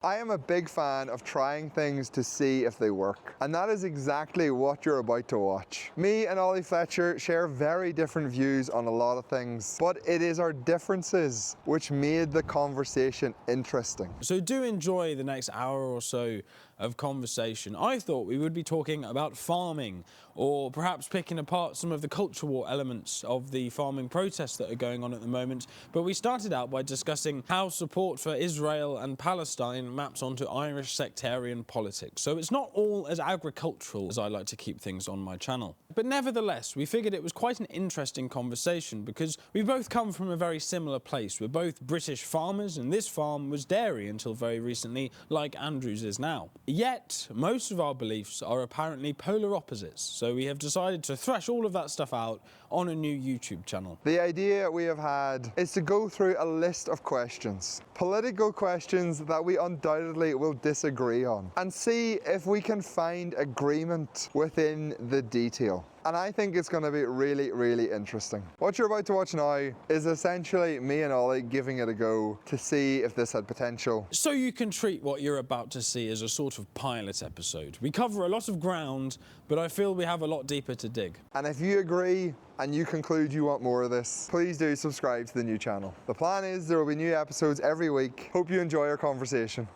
I am a big fan of trying things to see if they work, and that is exactly what you're about to watch. Me and Ollie Fletcher share very different views on a lot of things, but it is our differences which made the conversation interesting. So do enjoy the next hour or so of conversation. I thought we would be talking about farming, or perhaps picking apart some of the culture war elements of the farming protests that are going on at the moment, but we started out by discussing how support for Israel and Palestine maps onto Irish sectarian politics. So it's not all as agricultural as I like to keep things on my channel. But nevertheless, we figured it was quite an interesting conversation because we both come from a very similar place. We're both British farmers, and this farm was dairy until very recently, like Andrew's is now. Yet, most of our beliefs are apparently polar opposites, so we have decided to thrash all of that stuff out on a new YouTube channel. The idea we have had is to go through a list of questions, political questions that we undoubtedly will disagree on, and see if we can find agreement within the detail. And I think it's going to be really, really interesting. What you're about to watch now is essentially me and Ollie giving it a go to see if this had potential. So you can treat what you're about to see as a sort of pilot episode. We cover a lot of ground, but I feel we have a lot deeper to dig. And if you agree and you conclude you want more of this, please do subscribe to the new channel. The plan is there will be new episodes every week. Hope you enjoy our conversation.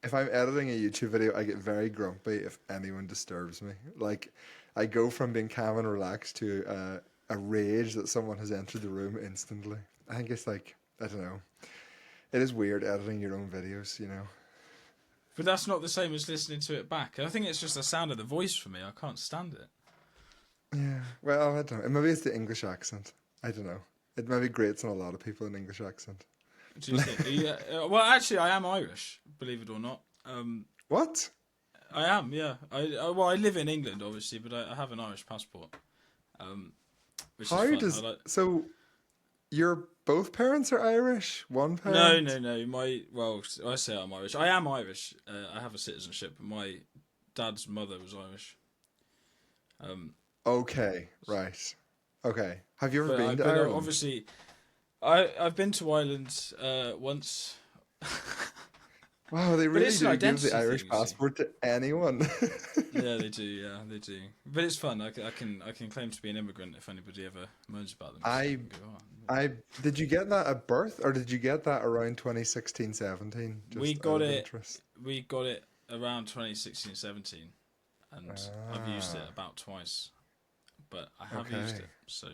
If I'm editing a YouTube video, I get very grumpy if anyone disturbs me. Like, I go from being calm and relaxed to a rage that someone has entered the room instantly. I think it's like, I don't know. It is weird editing your own videos, you know. But that's not the same as listening to it back. I think it's just the sound of the voice for me. I can't stand it. Yeah, well, I don't know. Maybe it's the English accent. I don't know. It maybe grates on a lot of people in English accent. Do you think? Well, actually, I am Irish, believe it or not. What? I am, yeah. I live in England, obviously, but I have an Irish passport. Which How is fun. does... So, your both parents are Irish? One parent? No. Well, I say I'm Irish. I am Irish. I have a citizenship, but my dad's mother was Irish. Okay, right. Okay. Have you ever been to Ireland? Obviously, I've been to Ireland once. Wow, they really it's do an give the identity Irish thing, passport to anyone. Yeah, they do. Yeah, they do. But it's fun. I can claim to be an immigrant if anybody ever moans about them. Did you get that at birth, or did you get that around 2016-17? We got it around 2016-17, and I've used it about twice. But I have used it, so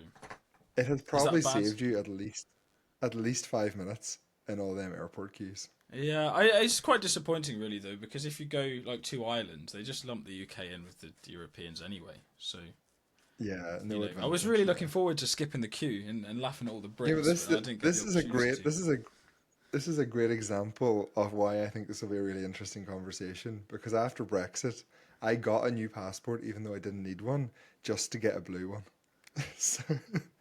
it has probably saved you at least 5 minutes in all them airport queues. Yeah, it's quite disappointing, really, though, because if you go like to Ireland, they just lump the UK in with the Europeans anyway. So yeah, I was really looking forward to skipping the queue and laughing at all the Brits. Yeah, this is a great example of why I think this will be a really interesting conversation. Because after Brexit, I got a new passport, even though I didn't need one, just to get a blue one. So...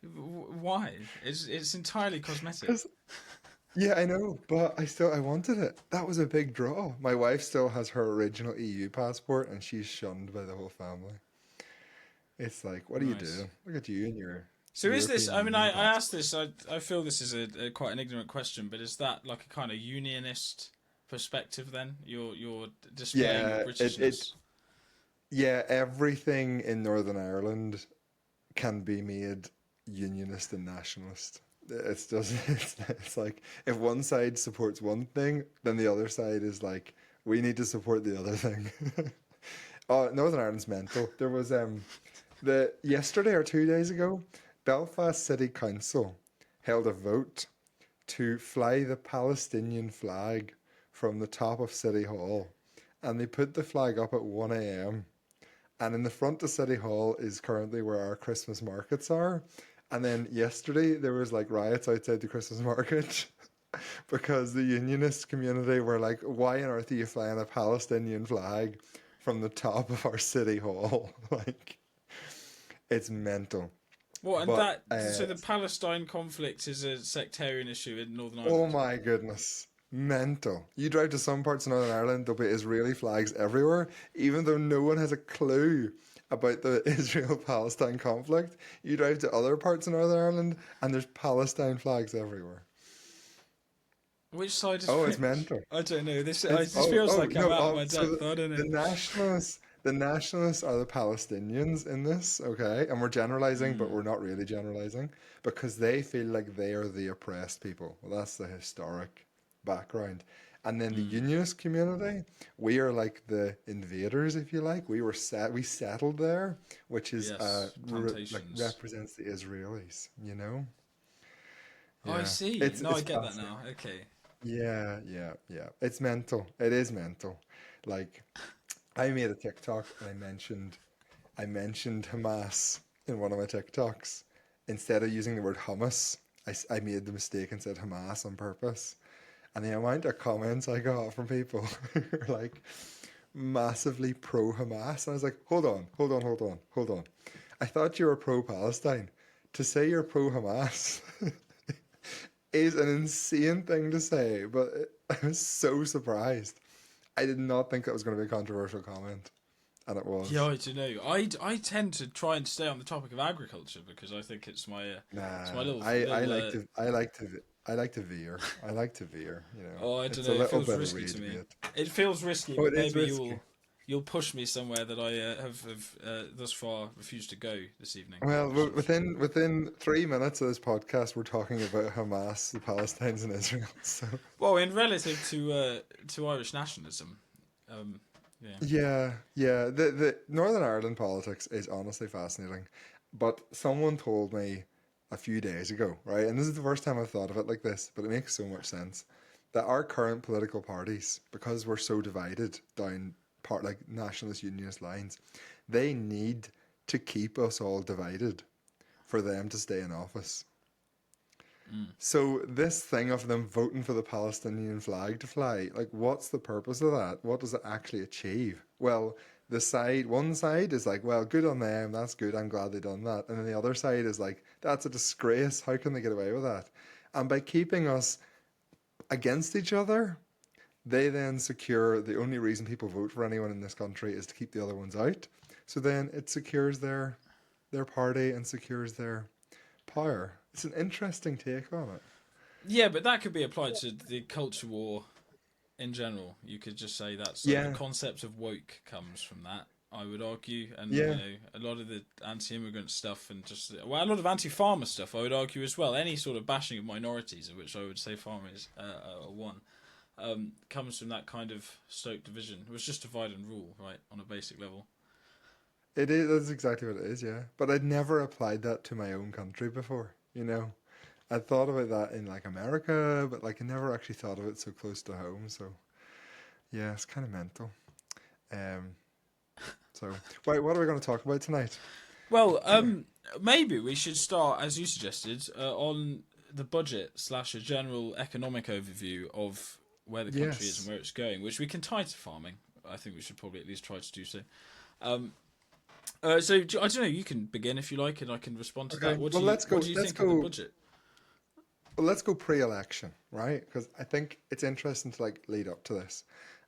Why? It's entirely cosmetic. Yeah, I know, but I wanted it. That was a big draw. My wife still has her original EU passport, and she's shunned by the whole family. It's like, what are you doing? Look at you and your... So is this, I mean, I asked this, I feel this is a quite an ignorant question, but is that like a kind of unionist perspective then? You're displaying your Britishness? Yeah, everything in Northern Ireland can be made unionist and nationalist. It's just, it's like, if one side supports one thing, then the other side is like, we need to support the other thing. Oh, Northern Ireland's mental. There was, yesterday or 2 days ago, Belfast City Council held a vote to fly the Palestinian flag from the top of City Hall. And they put the flag up at 1 a.m. And in the front of City Hall is currently where our Christmas markets are. And then yesterday there was like riots outside the Christmas market because the unionist community were like, why on earth are you flying a Palestinian flag from the top of our City Hall? Like, it's mental. Well, and so the Palestine conflict is a sectarian issue in Northern Ireland. Oh my goodness. Mental. You drive to some parts of Northern Ireland, there'll be Israeli flags everywhere, even though no one has a clue about the Israel-Palestine conflict. You drive to other parts of Northern Ireland, and there's Palestine flags everywhere. Which side is Oh, it's which? mental. I don't know. This It's this feels like I'm no. out of my So depth. I don't the know. nationalists are the Palestinians in this, okay? And we're generalizing, but Mm, we're not really generalizing because they feel like they are the oppressed people. Well, that's the historic background. And then the mm. unionist community, we are like the invaders, if you like. We settled there, which is Yes, like plantations. represents the Israelis, you know? Oh, I Yeah. see. It's No, I it's get that fascinating. now. Okay. Yeah, yeah, yeah. It's mental. It is mental. Like I made a TikTok and I mentioned Hamas in one of my TikToks. Instead of using the word hummus, I made the mistake and said Hamas on purpose. And the amount of comments I got from people who were like massively pro Hamas. And I was like, hold on, hold on, hold on, hold on. I thought you were pro Palestine. To say you're pro Hamas is an insane thing to say, but I was so surprised. I did not think that was going to be a controversial comment, and it Yeah, was. I don't know. I tend to try and stay on the topic of agriculture because I think it's my Nah, little I little. like to I like to I like to veer. I like to veer. Oh, I don't It's know. a It little feels bit of risky to rage me. bait. It feels risky, Oh, but it is maybe risky. you'll push me somewhere that I have thus far refused to go this evening, Well, which I'm sure. within 3 minutes of this podcast, we're talking about Hamas, the Palestinians, and Israel. So Well, in relative to Irish nationalism, um, yeah. yeah, yeah. The Northern Ireland politics is honestly fascinating, but someone told me a few days ago, right? And this is the first time I've thought of it like this, but it makes so much sense that our current political parties, because we're so divided down part like nationalist unionist lines, they need to keep us all divided for them to stay in office. Mm. So this thing of them voting for the Palestinian flag to fly, like what's the purpose of that? What does it actually achieve? Well, one side is like, well, good on them, that's good, I'm glad they done that. And then the other side is like, that's a disgrace. How can they get away with that? And by keeping us against each other, they then secure the only reason people vote for anyone in this country is to keep the other ones out. So then it secures their party and secures their power. It's an interesting take on it. Yeah, but that could be applied to the culture war in general. You could just say that's like the Yeah, concept of woke comes from that. I would argue, and yeah. a lot of the anti-immigrant stuff and just a lot of anti-farmer stuff. I would argue as well. Any sort of bashing of minorities, of which I would say farmers are one, comes from that kind of Stoke division. It was just divide and rule, right, on a basic level. It is. That's exactly what it is. Yeah, but I'd never applied that to my own country before. I'd thought about that in like America, but like I never actually thought of it so close to home. So yeah, it's kind of mental. Um. So, wait, what are we going to talk about tonight? Well, maybe we should start, as you suggested, on the budget slash a general economic overview of where the country is and Yes. where it's going, which we can tie to farming. I think we should probably at least try to do so. Um, I don't know. You can begin if you like, and I can respond to that. Okay. Well, let's What go. do you Let's think of the go. budget? Well, let's go pre-election, right? Because I think it's interesting to like lead up to this.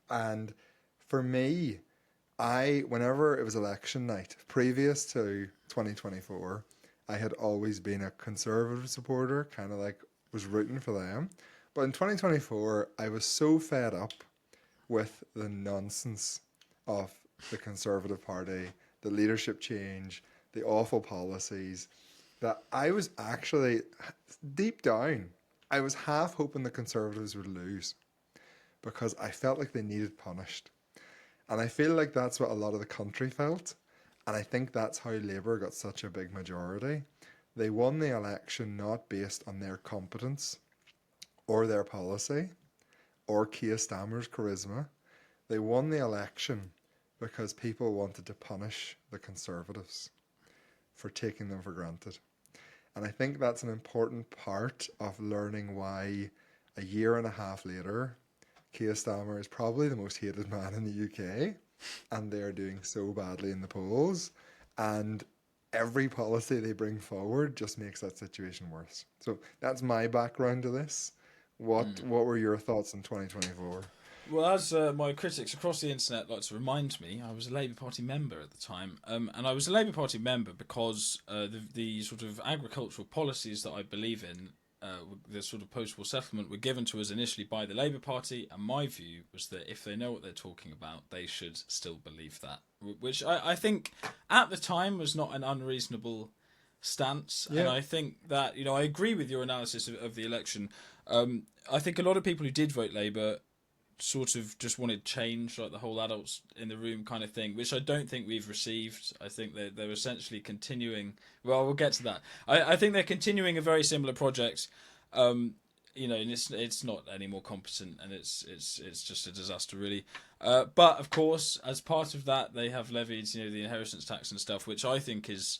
And for me, whenever it was election night, previous to 2024, I had always been a conservative supporter, kind of like was rooting for them. But in 2024, I was so fed up with the nonsense of the Conservative Party, the leadership change, the awful policies, that I was actually, deep down, I was half hoping the Conservatives would lose because I felt like they needed punished. And I feel like that's what a lot of the country felt. And I think that's how Labour got such a big majority. They won the election not based on their competence or their policy or Keir Stammer's charisma. They won the election because people wanted to punish the Conservatives for taking them for granted. And I think that's an important part of learning why a year and a half later, Keir Starmer is probably the most hated man in the UK, and they're doing so badly in the polls. And every policy they bring forward just makes that situation worse. So that's my background to this. What were your thoughts in 2024? Well, as my critics across the internet like to remind me, I was a Labour Party member at the time, and I was a Labour Party member because the sort of agricultural policies that I believe in the sort of post-war settlement were given to us initially by the Labour Party, and my view was that if they know what they're talking about, they should still believe that, which I think at the time was not an unreasonable stance. And Yeah. I think that, I agree with your analysis of the election. I think a lot of people who did vote Labour sort of just wanted change, like the whole adults in the room kind of thing, which I don't think we've received. I think they're essentially continuing. Well, we'll get to that. I think they're continuing a very similar project. And it's not any more competent, and it's just a disaster, really. But of course, as part of that, they have levied, the inheritance tax and stuff, which I think is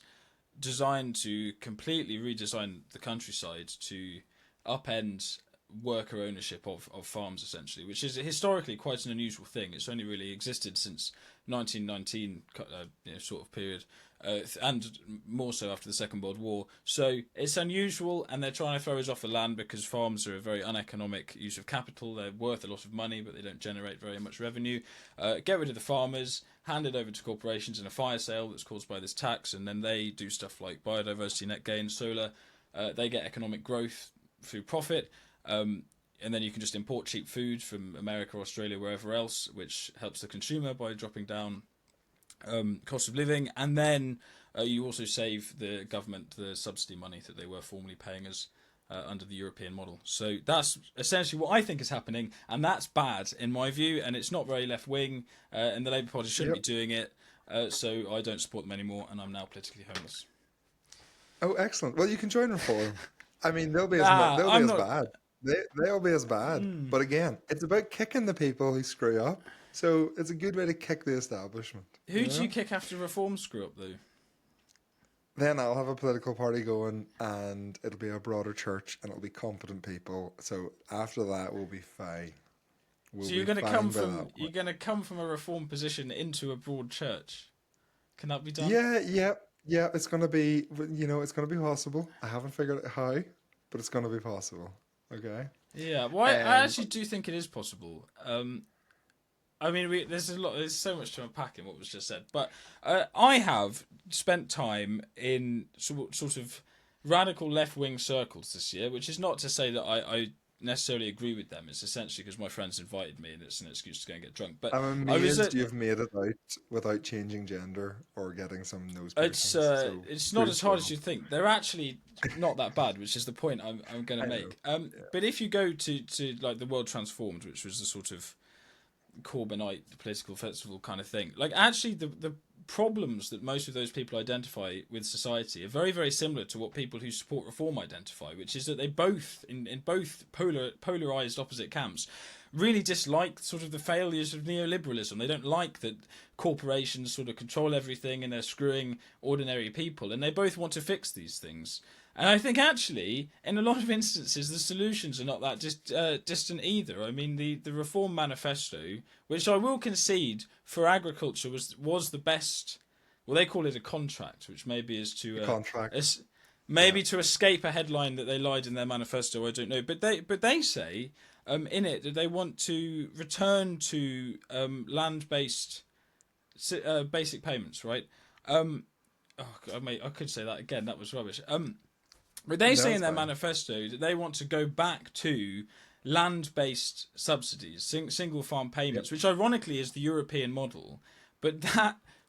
designed to completely redesign the countryside to upend worker ownership of farms, essentially, which is historically quite an unusual thing. It's only really existed since 1919 sort of period, and more so after the Second World War. So it's unusual, and they're trying to throw us off the land because farms are a very uneconomic use of capital. They're worth a lot of money, but they don't generate very much revenue. Get rid of the farmers, hand it over to corporations in a fire sale that's caused by this tax, and then they do stuff like biodiversity net gain, solar. They get economic growth through profit. And then you can just import cheap food from America, Australia, wherever else, which helps the consumer by dropping down cost of living. And then you also save the government the subsidy money that they were formerly paying us under the European model. So that's essentially what I think is happening, and that's bad in my view, and it's not very left-wing, and the Labour Party shouldn't be doing it, so I don't support them anymore, and I'm now politically homeless. Oh, excellent. Well, you can join Reform. I mean, they'll be Nah, they'll I'm be as not. bad. They'll be as bad. But again, it's about kicking the people who screw up. So it's a good way to kick the establishment. Who do you kick after Reform screw up, though? Then I'll have a political party going, and it'll be a broader church, and it'll be competent people. So after that, we'll be fine. We'll So you're be going to fine come by from that you're point. going to come from a Reform position into a broad church. Can that be done? Yeah. It's gonna be, it's gonna be possible. I haven't figured out how, but it's gonna be possible. Okay. Yeah. Well, I Um, actually do think it is possible. I mean, there's so much to unpack in what was just said, but I have spent time in sort of radical left-wing circles this year, which is not to say that I necessarily agree with them. It's essentially because my friends invited me, and it's an excuse to go and get drunk. But I'm I was amazed you've made it out without changing gender or getting some nose It's piercings. So it's not good as hard as job. you think. They're actually not that bad, which is the point I'm going to I know. make. But if you go to like the World Transformed, which was the sort of Corbynite political festival kind of thing, like actually the problems that most of those people identify with society are very, very similar to what people who support reform identify, which is that they both, in both polarized opposite camps, really dislike sort of the failures of neoliberalism. They don't like that corporations sort of control everything and they're screwing ordinary people, and they both want to fix these things. And I think actually, in a lot of instances, the solutions are not that distant either. I mean, the Reform Manifesto, which I will concede for agriculture was the best. Well, they call it a contract, which maybe is The to contract. maybe to escape a headline that they lied in their manifesto. I don't know, but they say in it that they want to return to land-based basic payments, right? I could say that again. That was rubbish. But they No, say in it's their fine. manifesto that they want to go back to land-based subsidies, single farm Yep. payments, which ironically is the European model. But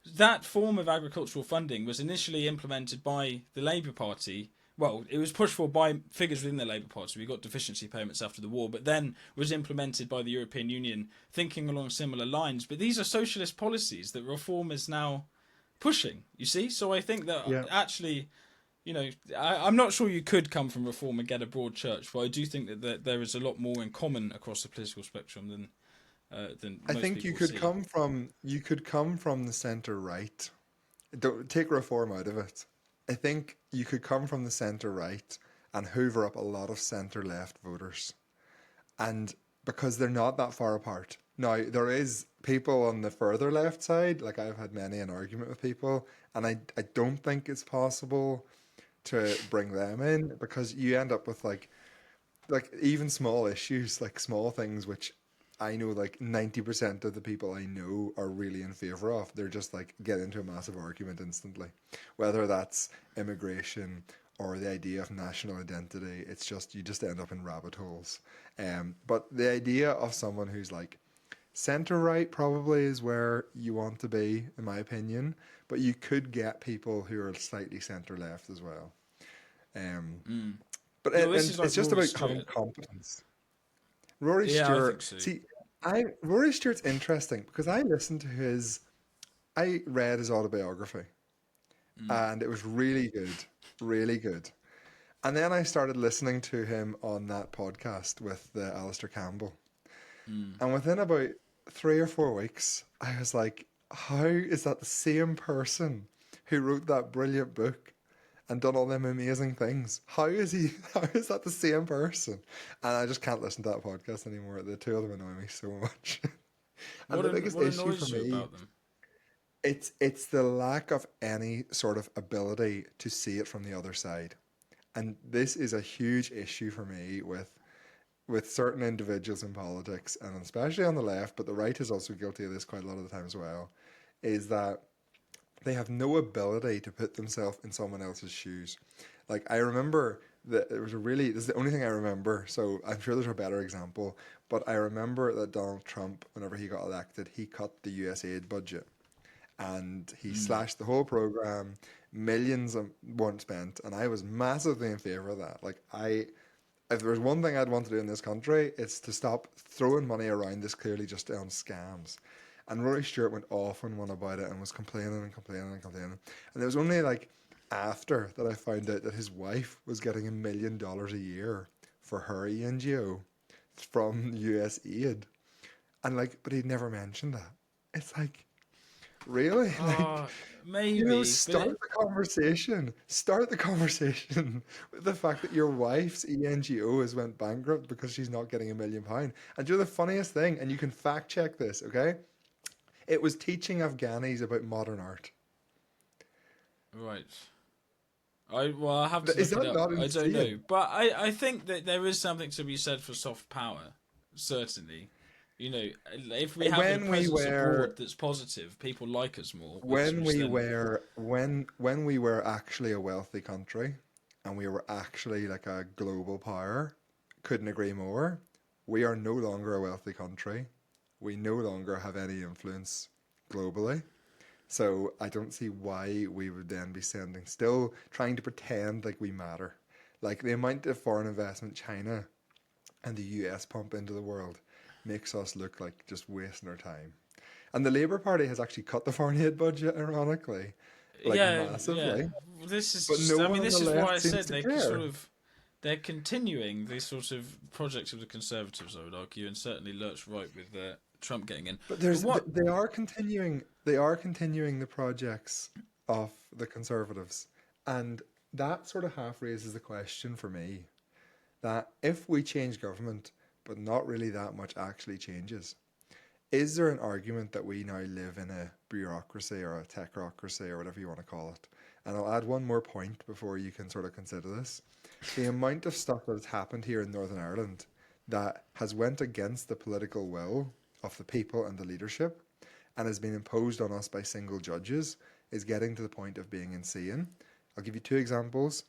that form of agricultural funding was initially implemented by the Labour Party. Well, it was pushed for by figures within the Labour Party. We got deficiency payments after the war, but then was implemented by the European Union, thinking along similar lines. But these are socialist policies that Reform is now pushing. You see, so I think that Yeah. actually, I'm not sure you could come from Reform and get a broad church, but I do think that there is a lot more in common across the political spectrum than I most think people see. you could come from the center right. Don't take reform out of it. I think you could come from the center right and hoover up a lot of center left voters. And because they're not that far apart. Now, there is people on the further left side, like I've had many an argument with people, and I don't think it's possible to bring them in because you end up with like even small issues, like small things which I know like 90% of the people I know are really in favor of. They're just like get into a massive argument instantly. Whether that's immigration or the idea of national identity. It's just, you just end up in rabbit holes. But the idea of someone who's like center right probably is where you want to be, in my opinion. But you could get people who are slightly center left as well. But Well, this and is like it's just Rory about having Stewart. competence. Rory Yeah, I think Stewart. so. See, Rory Stewart's interesting because I listened to his. I read his autobiography, and it was really good, really good. And then I started listening to him on that podcast with Alistair Campbell, and within about 3 or 4 weeks, I was like, "How is that the same person who wrote that brilliant book and done all them amazing things? How is he? How is that the same person?" And I just can't listen to that podcast anymore. The two of them annoy me so much. And the biggest What issue for annoys you me, about them? it's the lack of any sort of ability to see it from the other side. And this is a huge issue for me with certain individuals in politics, and especially on the left, but the right is also guilty of this quite a lot of the time as well, is that they have no ability to put themselves in someone else's shoes. Like, I remember that it was a really, this is the only thing I remember, so I'm sure there's a better example, but I remember that Donald Trump, whenever he got elected, he cut the US aid budget and he slashed the whole program. Millions weren't spent, and I was massively in favor of that. Like, if there was one thing I'd want to do in this country, it's to stop throwing money around this clearly just on scams. And Rory Stewart went off on one about it and was complaining and complaining and complaining. And it was only like after that I found out that his wife was getting $1 million a year for her NGO from US aid. And like, but he'd never mentioned that. It's like, really? Like, Maybe, start the conversation. Start the conversation with the fact that your wife's ENGO has went bankrupt because she's not getting £1 million. And you know the funniest thing, and you can fact check this, okay? It was teaching Afghanis about modern art. right. I have to Is look it that up. not I don't know, insane? but I think that there is something to be said for soft power. Certainly, you know, if we have a When we presence were abroad that's positive, people like us more. when Which we then, were when we were actually a wealthy country and we were actually like a global power, couldn't agree more. We are no longer a wealthy country. We no longer have any influence globally. So I don't see why we would then be still trying to pretend like we matter. Like the amount of foreign investment China and the US pump into the world makes us look like just wasting our time. And the Labour Party has actually cut the foreign aid budget, ironically, like yeah. massively. This is But no just. I one mean, on the this is why left I seems said to they sort care. of they're continuing these sort of projects of the Conservatives, I would argue, and certainly Lurch right with Trump getting in. But But what? they are continuing the projects of the Conservatives. And that sort of half raises the question for me that if we change government, but not really that much actually changes, is there an argument that we now live in a bureaucracy or a technocracy or whatever you want to call it? And I'll add one more point before you can sort of consider this. The amount of stuff that has happened here in Northern Ireland that has went against the political will of the people and the leadership and has been imposed on us by single judges is getting to the point of being insane. I'll give you two examples.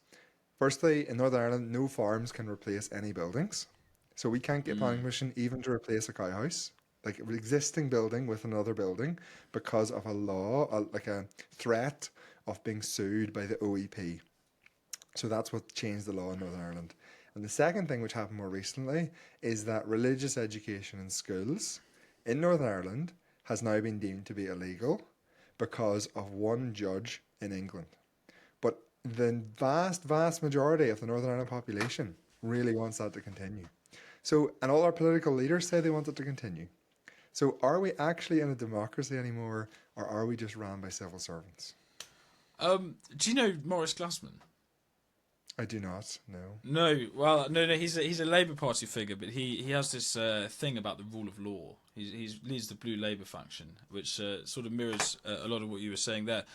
Firstly, in Northern Ireland, no farms can replace any buildings. So we can't get planning permission even to replace a cowhouse, like an existing building with another building, because of a law, like a threat of being sued by the OEP. So that's what changed the law in Northern Ireland. And the second thing, which happened more recently, is that religious education in schools in Northern Ireland has now been deemed to be illegal because of one judge in England. But the vast, vast majority of the Northern Ireland population really wants that to continue. So, and all our political leaders say they want it to continue. So, are we actually in a democracy anymore, or are we just ran by civil servants? Do you know Maurice Glassman? I do not know. No, well, no. He's a Labour Party figure, but he has this thing about the rule of law. He leads the Blue Labour faction, which sort of mirrors a lot of what you were saying there.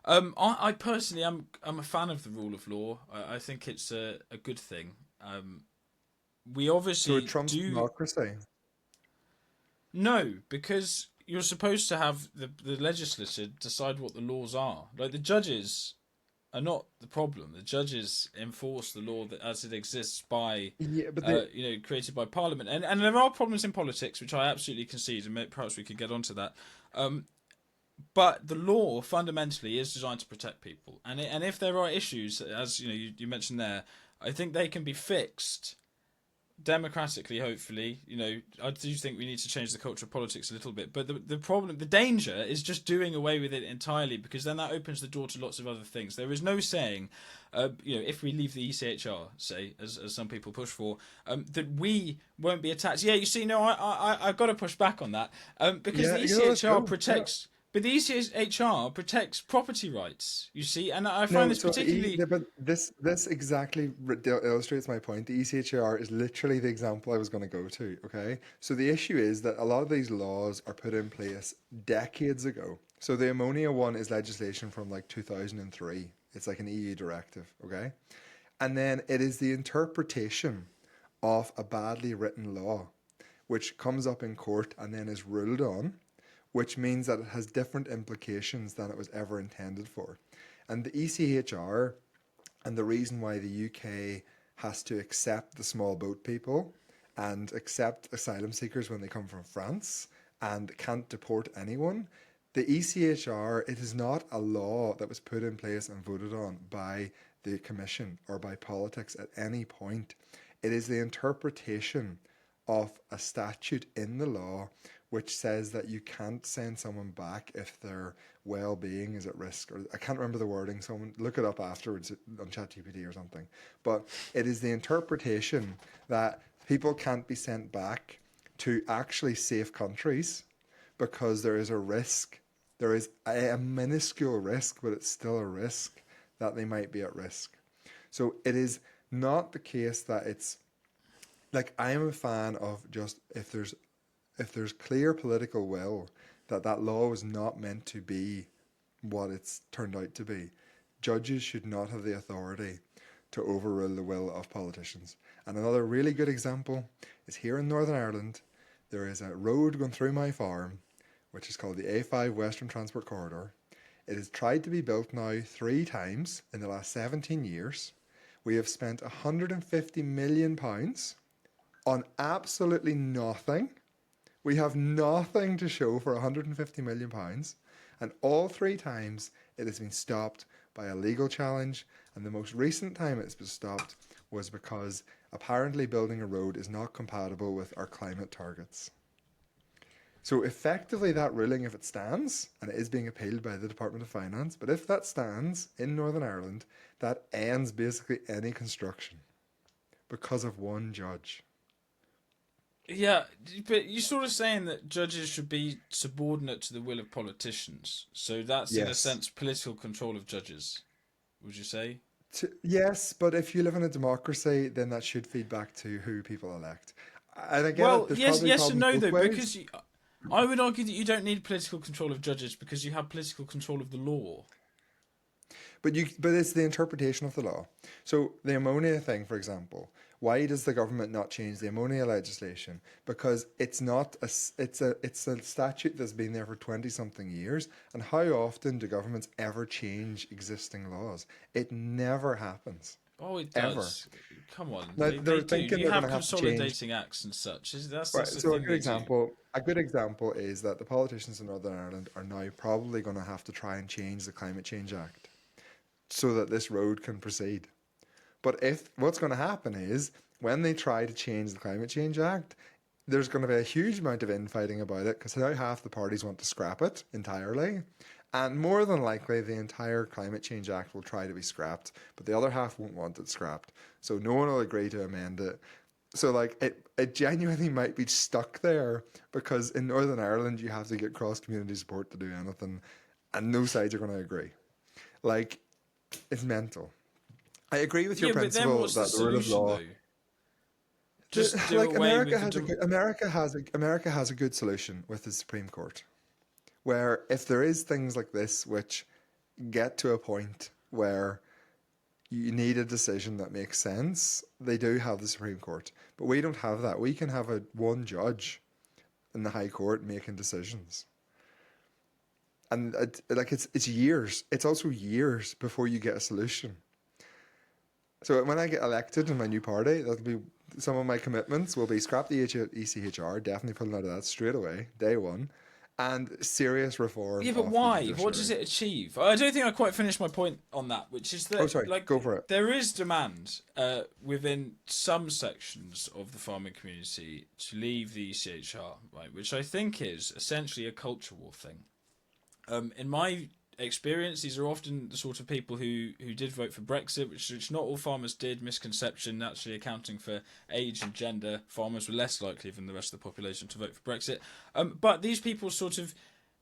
I personally I'm a fan of the rule of law. I think it's a good thing. We So, obviously it trumps do democracy. no, because you're supposed to have the legislature decide what the laws are. Like the judges are not the problem. The judges enforce the law that as it exists by, Yeah, but created by Parliament. And there are problems in politics, which I absolutely concede, and perhaps we could get onto that. But the law fundamentally is designed to protect people, and if there are issues, as you mentioned there, I think they can be fixed democratically, hopefully. I do think we need to change the culture of politics a little bit, but the danger is just doing away with it entirely, because then that opens the door to lots of other things. There is no saying, if we leave the ECHR, say, as some people push for, that we won't be attacked. Yeah, you see, no, I've got to push back on that, because yeah, the let's ECHR go. Yeah. protects. But the ECHR protects property rights, you see, and I find No, this so particularly. but this exactly illustrates my point. The ECHR is literally the example I was going to go to. Okay, so the issue is that a lot of these laws are put in place decades ago. So the ammonia one is legislation from like 2003. It's like an EU directive. Okay, and then it is the interpretation of a badly written law, which comes up in court and then is ruled on, which means that it has different implications than it was ever intended for. And the ECHR, and the reason why the UK has to accept the small boat people and accept asylum seekers when they come from France and can't deport anyone, the ECHR, it is not a law that was put in place and voted on by the Commission or by politics at any point. It is the interpretation of a statute in the law which says that you can't send someone back if their well-being is at risk. Or I can't remember the wording. Someone look it up afterwards on ChatGPT or something. But it is the interpretation that people can't be sent back to actually safe countries because there is a risk. There is a minuscule risk, but it's still a risk that they might be at risk. So it is not the case that it's like, I am a fan of just if there's clear political will that that law was not meant to be what it's turned out to be, judges should not have the authority to overrule the will of politicians. And another really good example is here in Northern Ireland. There is a road going through my farm, which is called the A5 Western Transport Corridor. It has tried to be built now 3 times in the last 17 years. We have spent £150 million on absolutely nothing. We have nothing to show for £150 million. And all 3 times it has been stopped by a legal challenge. And the most recent time it's been stopped was because apparently building a road is not compatible with our climate targets. So effectively that ruling, if it stands, and it is being appealed by the Department of Finance, but if that stands in Northern Ireland, that ends basically any construction because of one judge. Yeah, but you're sort of saying that judges should be subordinate to the will of politicians. So that's, in a Yes. sense, political control of judges, would you say? Yes, but if you live in a democracy, then that should feed back to who people elect. And I get it, Well, there's yes, probably yes and problems no, both though, ways. because I would argue that you don't need political control of judges because you have political control of the law. But it's the interpretation of the law. So the ammonia thing, for example, why does the government not change the ammonia legislation? Because it's not it's a statute that's been there for 20 something years. And how often do governments ever change existing laws? It never happens. Oh, it Ever. does. Come on, Now they they're do. thinking You they're going have to have to change. consolidating acts and such. That's Right. the So thing they do. a good example is that the politicians in Northern Ireland are now probably going to have to try and change the Climate Change Act so that this road can proceed. But if what's going to happen is when they try to change the Climate Change Act, there's going to be a huge amount of infighting about it because now half the parties want to scrap it entirely. And more than likely, the entire Climate Change Act will try to be scrapped, but the other half won't want it scrapped. So no one will agree to amend it. So like it genuinely might be stuck there because in Northern Ireland you have to get cross community support to do anything, and no sides are going to agree. Like, it's mental. I agree with your Yeah, but then principle what's the that the rule of solution law. though? Just do Like away America with has the. America has a good solution with the Supreme Court, where if there is things like this which get to a point where you need a decision that makes sense, they do have the Supreme Court. But we don't have that. We can have one judge in the High Court making decisions. and like it's years. It's also years before you get a solution. So when I get elected in my new party, that'll be some of my commitments will be scrap the ECHR, definitely pulling out of that straight away, day one, and serious reform Yeah, but of the why? What does judiciary. it achieve? I don't think I quite finished my point on that, which is Oh, that sorry, like go for it. there is demand within some sections of the farming community to leave the ECHR, right? Which I think is essentially a culture war thing. In my experience, these are often the sort of people who did vote for Brexit, which not all farmers did. Misconception, naturally accounting for age and gender, farmers were less likely than the rest of the population to vote for Brexit. But these people sort of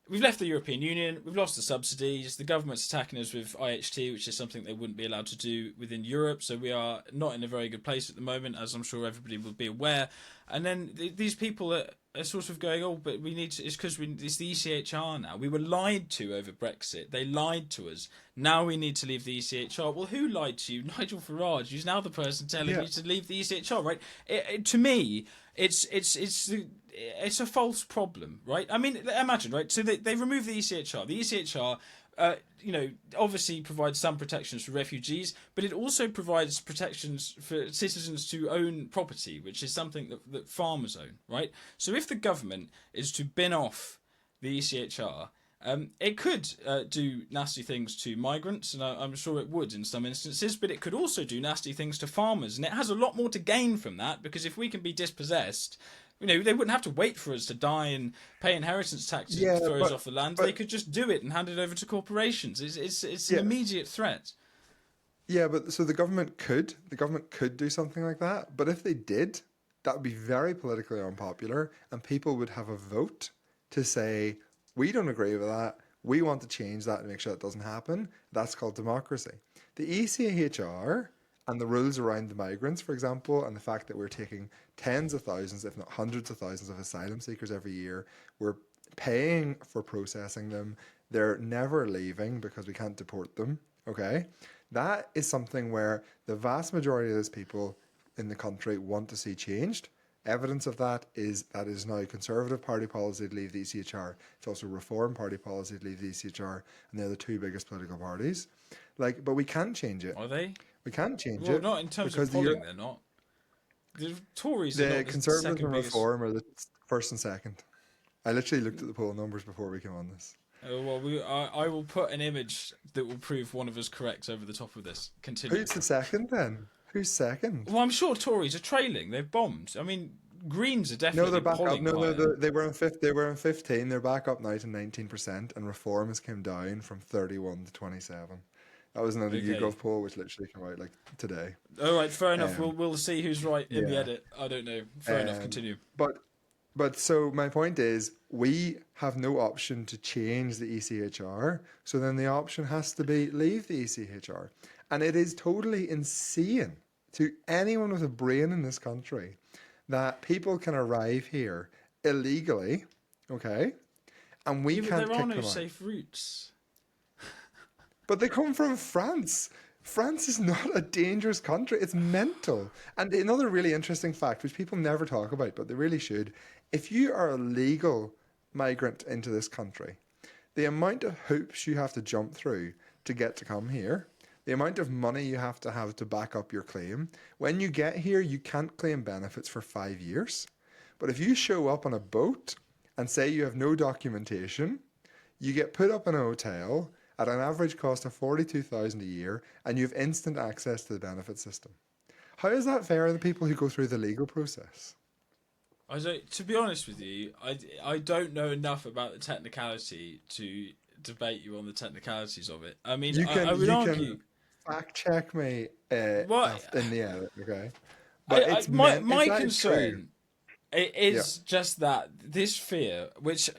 we've left the European Union, we've lost the subsidies, the government's attacking us with IHT, which is something they wouldn't be allowed to do within Europe, so we are not in a very good place at the moment, as I'm sure everybody will be aware. And then these people are sort of going, oh, but we need to, it's because it's the ECHR now. We were lied to over Brexit. They lied to us. Now we need to leave the ECHR. Well, who lied to you? Nigel Farage, who's now the person telling you to leave the ECHR, right? To me, it's a false problem, right? I mean, imagine, right? So they removed the ECHR. The ECHR, obviously provides some protections for refugees, but it also provides protections for citizens to own property, which is something that farmers own, right? So if the government is to bin off the ECHR, it could do nasty things to migrants, and I'm sure it would in some instances, but it could also do nasty things to farmers, and it has a lot more to gain from that, because if we can be dispossessed, they wouldn't have to wait for us to die and pay inheritance taxes and throw us off the land. They could just do it and hand it over to corporations. It's an immediate threat. Yeah, but so the government could do something like that. But if they did, that would be very politically unpopular, and people would have a vote to say, we don't agree with that. We want to change that and make sure that doesn't happen. That's called democracy. The ECHR and the rules around the migrants, for example, and the fact that we're taking tens of thousands, if not hundreds of thousands of asylum seekers every year, we're paying for processing them. They're never leaving because we can't deport them. Okay? That is something where the vast majority of those people in the country want to see changed. Evidence of that is now Conservative Party policy to leave the ECHR. It's also Reform Party policy to leave the ECHR, and they're the two biggest political parties. But we can change it. Are they? We can change Well, it. not in terms of polling, they're not. The Tories are The not the Conservatives second and biggest. Reform are the first and second. I literally looked at the poll numbers before we came on this. I will put an image that will prove one of us correct over the top of this. Continue. Who's the second then? Who's second? Well, I'm sure Tories are trailing. They've bombed. I mean, Greens are No, definitely they're back up. polling No, higher. they were in fifth. They were in 15. They're back up now to 19%, and Reform has came down from 31 to 27. That was another Okay. YouGov poll, which literally came out like today. All right, fair enough. We'll see who's right in the yeah. edit. I don't know. Fair enough. Um, Continue. But so my point is, we have no option to change the ECHR. So then the option has to be leave the ECHR, and it is totally insane to anyone with a brain in this country that people can arrive here illegally, okay, and we Yeah, but can't there kick are no them out. safe routes. But they come from France. France is not a dangerous country. It's mental. And another really interesting fact, which people never talk about, but they really should, if you are a legal migrant into this country, the amount of hoops you have to jump through to get to come here, the amount of money you have to back up your claim, when you get here, you can't claim benefits for 5 years. But if you show up on a boat and say you have no documentation, you get put up in a hotel at an average cost of $42,000 a year, and you have instant access to the benefit system. How is that fair to the people who go through the legal process? To be honest with you, I don't know enough about the technicality to debate you on the technicalities of it. I mean, I would argue. Fact check me What? in the edit, okay? But My that is true. concern is just that this fear, which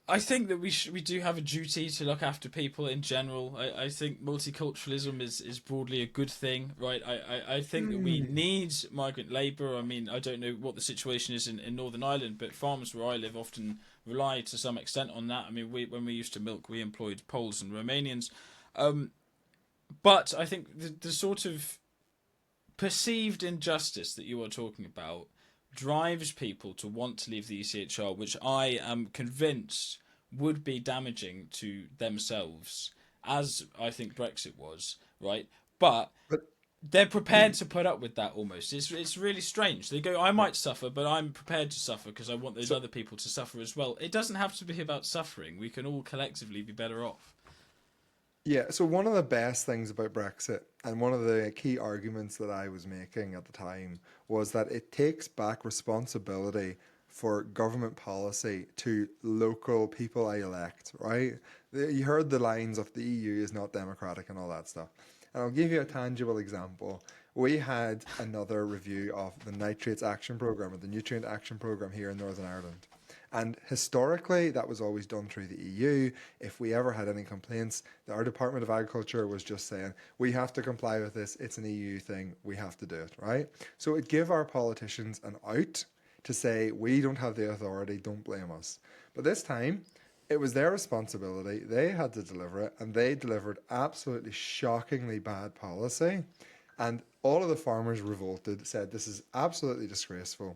I think that we do have a duty to look after people in general. I think multiculturalism is broadly a good thing, right? I think that we need migrant labour. I mean, I don't know what the situation is in Northern Ireland, but farmers where I live often rely to some extent on that. I mean, when we used to milk, we employed Poles and Romanians. But I think the sort of perceived injustice that you are talking about drives people to want to leave the ECHR, which I am convinced would be damaging to themselves, as I think Brexit was, right? But But they're prepared to put up with that almost. It's really strange. They go, I yeah. might suffer, but I'm prepared to suffer because I want those So other people to suffer as well. It doesn't have to be about suffering. We can all collectively be better off. yeah, so one of the best things about Brexit, and one of the key arguments that I was making at the time, was that it takes back responsibility for government policy to local people I elect, right? You heard the lines of the EU is not democratic and all that stuff. And I'll give you a tangible example. We had another review of the Nitrates Action Programme, or the Nutrient Action Programme here in Northern Ireland. And historically, that was always done through the EU. If we ever had any complaints, our Department of Agriculture was just saying, we have to comply with this. It's an EU thing. We have to do it, right? So it gave our politicians an out to say, we don't have the authority, don't blame us. But this time, it was their responsibility. They had to deliver it, and they delivered absolutely shockingly bad policy. And all of the farmers revolted, said, this is absolutely disgraceful.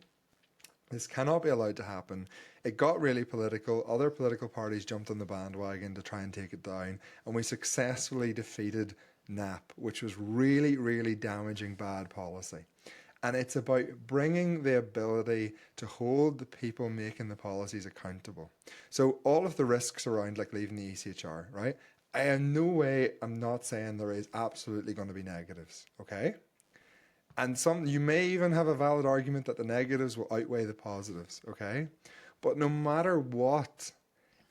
This cannot be allowed to happen. It got really political. Other political parties jumped on the bandwagon to try and take it down. And we successfully defeated NAP, which was really, really damaging bad policy. And it's about bringing the ability to hold the people making the policies accountable. So all of the risks around like leaving the ECHR, right? I in no way, I'm not saying there is absolutely going to be negatives, okay? And some you may even have a valid argument that the negatives will outweigh the positives, okay? But no matter what,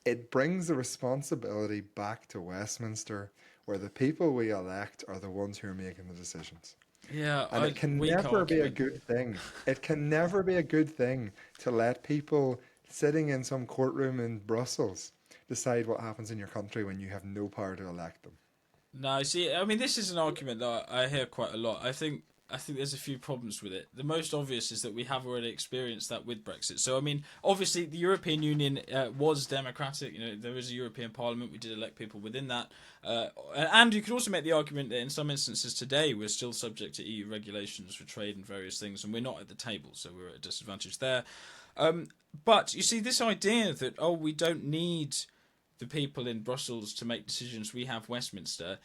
it brings the responsibility back to Westminster, where the people we elect are the ones who are making the decisions. Yeah, And it can weak never be a argument. good thing. It can never be a good thing to let people sitting in some courtroom in Brussels decide what happens in your country when you have no power to elect them. No, see, I mean, this is an argument that I hear quite a lot. I think there's a few problems with it. The most obvious is that we have already experienced that with Brexit. So, I mean, obviously, the European Union was democratic. You know, there is a European Parliament. We did elect people within that. And you could also make the argument that in some instances today, we're still subject to EU regulations for trade and various things, and we're not at the table. So we're at a disadvantage there. But you see, this idea that, oh, we don't need the people in Brussels to make decisions, we have Westminster,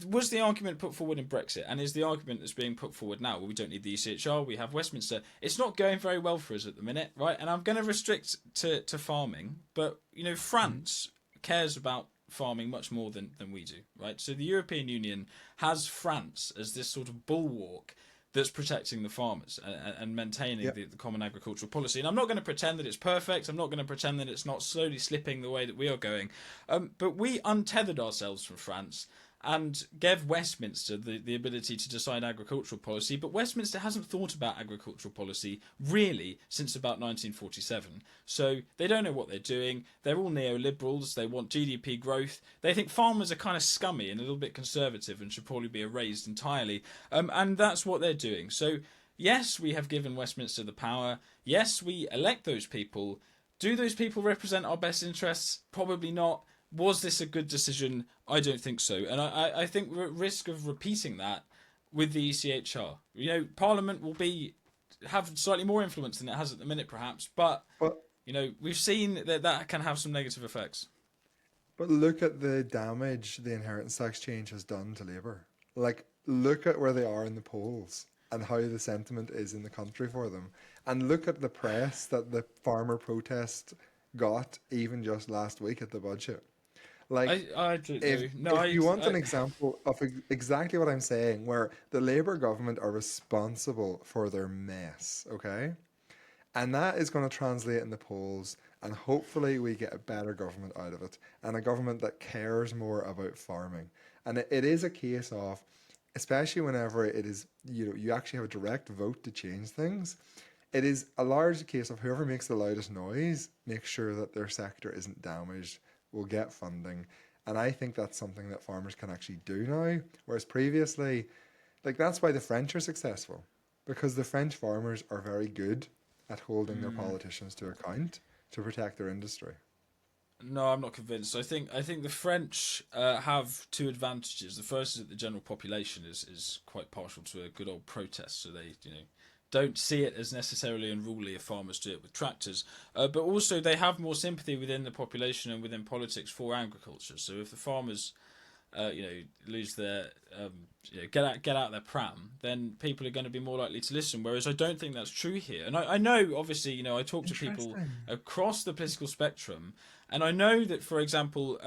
was the argument put forward in Brexit, and is the argument that's being put forward now, well, we don't need the ECHR, we have Westminster. It's not going very well for us at the minute, right? And I'm going to restrict to farming, but, you know, France cares about farming much more than we do, right? So the European Union has France as this sort of bulwark that's protecting the farmers and maintaining Yep. the common agricultural policy. And I'm not going to pretend that it's perfect. I'm not going to pretend that it's not slowly slipping the way that we are going. But we untethered ourselves from France and gave Westminster the ability to decide agricultural policy. But Westminster hasn't thought about agricultural policy really since about 1947. So they don't know what they're doing. They're all neoliberals. They want GDP growth. They think farmers are kind of scummy and a little bit conservative and should probably be erased entirely. And that's what they're doing. So yes, we have given Westminster the power. Yes, we elect those people. Do those people represent our best interests? Probably not. Was this a good decision? I don't think so. And I think we're at risk of repeating that with the ECHR. You know, Parliament will have slightly more influence than it has at the minute, perhaps. But, But you know, we've seen that can have some negative effects. But look at the damage the inheritance tax change has done to Labour. Like, look at where they are in the polls and how the sentiment is in the country for them. And look at the press that the farmer protest got even just last week at the budget. Like, I don't if know. No, if you want an example of exactly what I'm saying, where the Labour government are responsible for their mess, okay? And that is going to translate in the polls, and hopefully we get a better government out of it, and a government that cares more about farming. And it is a case of, especially whenever it is, you actually have a direct vote to change things. It is a large case of whoever makes the loudest noise makes sure that their sector isn't damaged, will get funding. And I think that's something that farmers can actually do now, whereas previously, like, that's why the French are successful, because the French farmers are very good at holding their politicians to account to protect their industry. No, I'm not convinced. I think the French have two advantages. The first is that the general population is quite partial to a good old protest, so they don't see it as necessarily unruly if farmers do it with tractors, but also they have more sympathy within the population and within politics for agriculture. So if the farmers lose their, get out their pram, then people are going to be more likely to listen. Whereas I don't think that's true here. And I know, obviously, I talk to people across the political spectrum, and I know that, for example,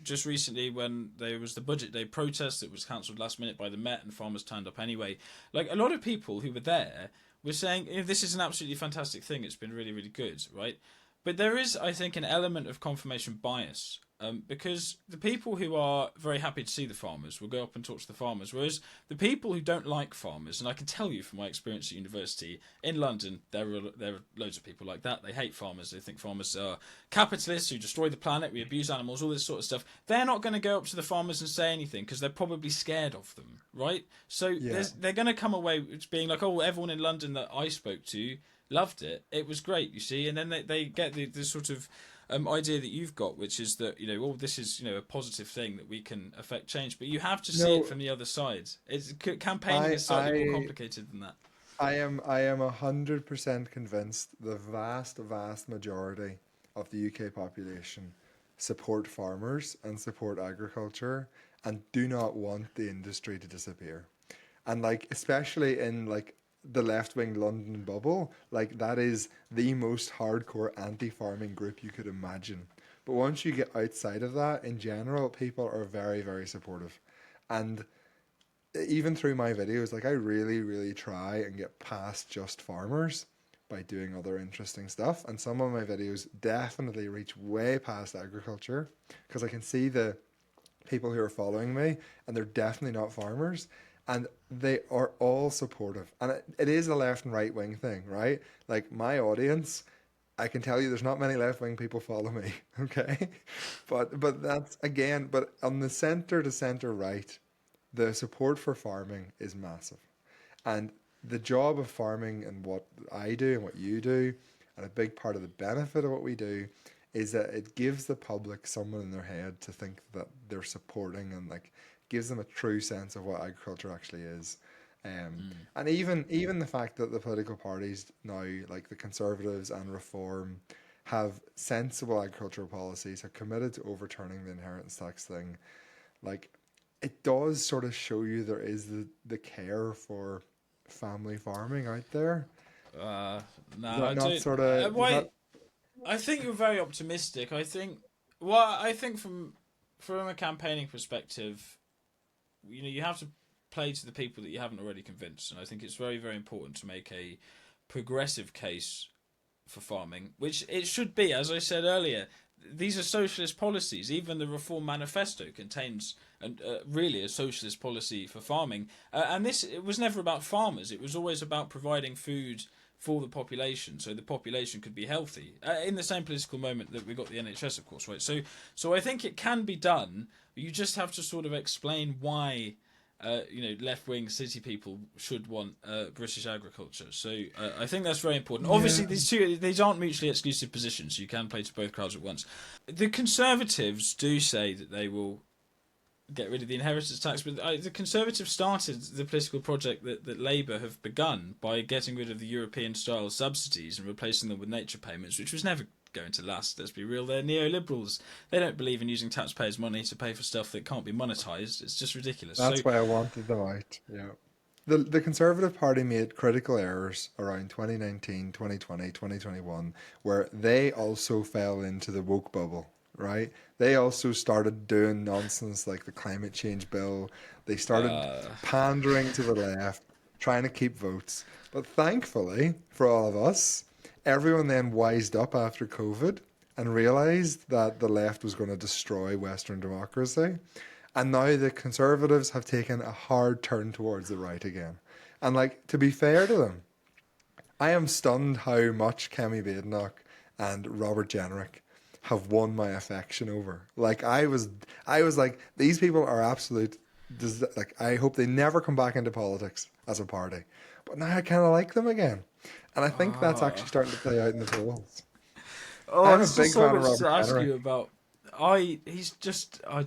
just recently when there was the budget day protest that was cancelled last minute by the Met and farmers turned up anyway, like a lot of people who were there were saying, this is an absolutely fantastic thing. It's been really, really good, right? But there is, I think, an element of confirmation bias, because the people who are very happy to see the farmers will go up and talk to the farmers, whereas the people who don't like farmers, and I can tell you from my experience at university in London, there are loads of people like that. They hate farmers. They think farmers are capitalists who destroy the planet, we abuse animals, all this sort of stuff. They're not going to go up to the farmers and say anything because they're probably scared of them, right? So they're going to come away being like, oh, everyone in London that I spoke to loved it. It was great, you see. And then they get the sort of idea that you've got, which is that, this is, a positive thing that we can affect change. But you have to see it from the other side. Campaigning is slightly more complicated than that. I am 100% convinced the vast majority of the UK population support farmers and support agriculture and do not want the industry to disappear. And especially in the left-wing London bubble, that is the most hardcore anti-farming group you could imagine. But once you get outside of that, in general, people are very, very supportive. And even through my videos, I really, really try and get past just farmers by doing other interesting stuff. And some of my videos definitely reach way past agriculture because I can see the people who are following me and they're definitely not farmers. And they are all supportive. And it is a left and right wing thing, right? My audience, I can tell you there's not many left wing people follow me, okay? But that's, again, but on the centre to centre right, the support for farming is massive. And the job of farming and what I do and what you do, and a big part of the benefit of what we do, is that it gives the public someone in their head to think that they're supporting and gives them a true sense of what agriculture actually is. And even the fact that the political parties now, the Conservatives and Reform, have sensible agricultural policies, have committed to overturning the inheritance tax thing, it does sort of show you there is the care for family farming out there. No, I don't. I think you're very optimistic. I think from a campaigning perspective, you have to play to the people that you haven't already convinced, and I think it's very, very important to make a progressive case for farming, which it should be. As I said earlier, these are socialist policies. Even the Reform Manifesto contains really a socialist policy for farming, and it was never about farmers. It was always about providing food for the population, so the population could be healthy. In the same political moment that we got the NHS, of course, right? So I think it can be done. You just have to sort of explain why, left-wing city people should want British agriculture. So I think that's very important. Yeah. Obviously, these aren't mutually exclusive positions. You can play to both crowds at once. The Conservatives do say that they will get rid of the inheritance tax, but the Conservatives started the political project that Labour have begun by getting rid of the European-style subsidies and replacing them with nature payments, which was never going to last. Let's be real, they're neoliberals. They don't believe in using taxpayers' money to pay for stuff that can't be monetised. It's just ridiculous. That's why I wanted them out. Yeah. The Conservative Party made critical errors around 2019, 2020, 2021, where they also fell into the woke bubble. Right? They also started doing nonsense like the climate change bill. They started pandering to the left, trying to keep votes. But thankfully, for all of us, everyone then wised up after COVID and realised that the left was going to destroy Western democracy. And now the Conservatives have taken a hard turn towards the right again. And to be fair to them, I am stunned how much Kemi Badenoch and Robert Jenrick have won my affection over. I was like, these people are absolute. I hope they never come back into politics as a party. But now I kind of like them again, and I think that's actually starting to play out in the polls. I'm a big fan of Robert Jenrick. he's just well,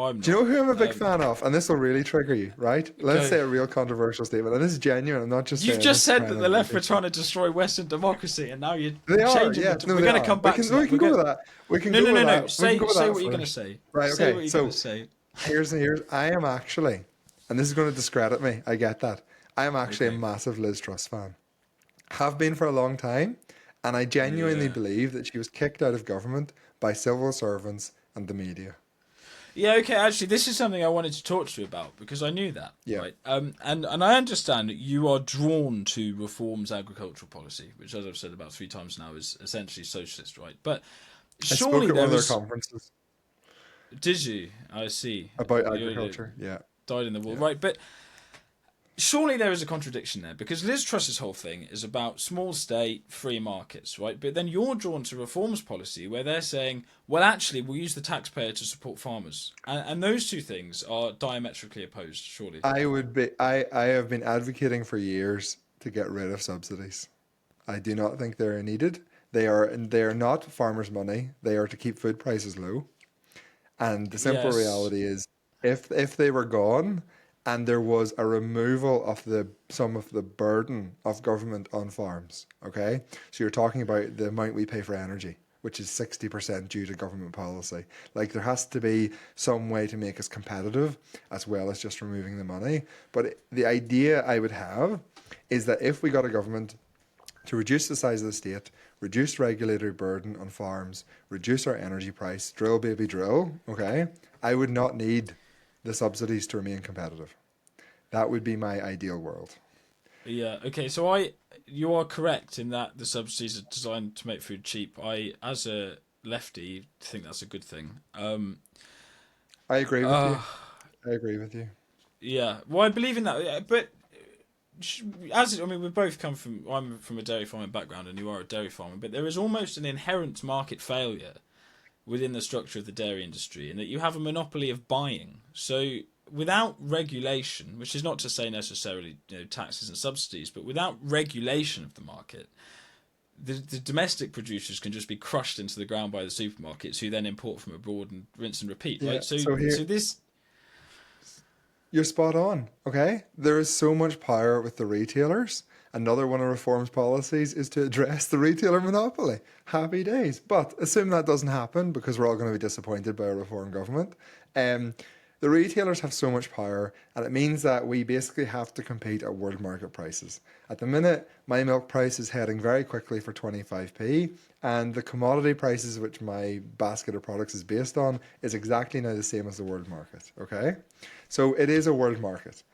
I'm not. Do you know who I'm a big fan of? And this will really trigger you, right? Let's Go. say a real controversial statement, and this is genuine. I'm not just You've saying just this to said try that and the left annoy were people. trying to destroy Western democracy, and now you're They are, changing yes. it. No, We're they going to are. come back to We that. can We're go going. with that. We can No, go no, with no, no. that. We can go with Say that what you're going to first. say. Right, Say okay. what you're So going to say. here's I am actually, and this is going to discredit me. I get that. I am actually a Okay. massive Liz Truss fan. Have been for a long time, and I genuinely Yeah. believe that she was kicked out of government by civil servants and the media. Yeah, okay, actually, this is something I wanted to talk to you about because I knew that, Yeah. right? And I understand that you are drawn to reforms agricultural policy, which, as I've said about 3 times now, is essentially socialist, right? But I spoke surely at one there of their is. conferences Did you? I see. about You agriculture. Yeah. died in the war, Yeah. right? But surely there is a contradiction there because Liz Truss's whole thing is about small state, free markets, right? But then you're drawn to reforms policy where they're saying, well, actually, we'll use the taxpayer to support farmers. And those two things are diametrically opposed, surely. I have been advocating for years to get rid of subsidies. I do not think they're needed. They are not farmers' money. They are to keep food prices low. And the simple Yes. reality is, if they were gone, and there was a removal of some of the burden of government on farms, okay? So you're talking about the amount we pay for energy, which is 60% due to government policy. Like there has to be some way to make us competitive as well as just removing the money. But the idea I would have is that if we got a government to reduce the size of the state, reduce regulatory burden on farms, reduce our energy price, drill baby drill, okay? I would not need the subsidies to remain competitive. That would be my ideal world. Yeah. Okay. So you are correct in that the subsidies are designed to make food cheap. I, as a lefty, think that's a good thing. I agree with Uh, you. I agree with you. yeah. Well, I believe in that, yeah, but I mean, we both come from. I'm from a dairy farming background, and you are a dairy farmer. But there is almost an inherent market failure within the structure of the dairy industry, in that you have a monopoly of buying. So without regulation, which is not to say necessarily taxes and subsidies, but without regulation of the market, the domestic producers can just be crushed into the ground by the supermarkets, who then import from abroad and rinse and repeat. Yeah. Right. So So here, so this. you're spot on. Okay. There is so much power with the retailers. Another one of reform's policies is to address the retailer monopoly. Happy days. But assume that doesn't happen because we're all going to be disappointed by a reform government. Um, the retailers have so much power, and it means that we basically have to compete at world market prices. At the minute, my milk price is heading very quickly for 25p, and the commodity prices which my basket of products is based on is exactly now the same as the world market. Okay? So it is a world market.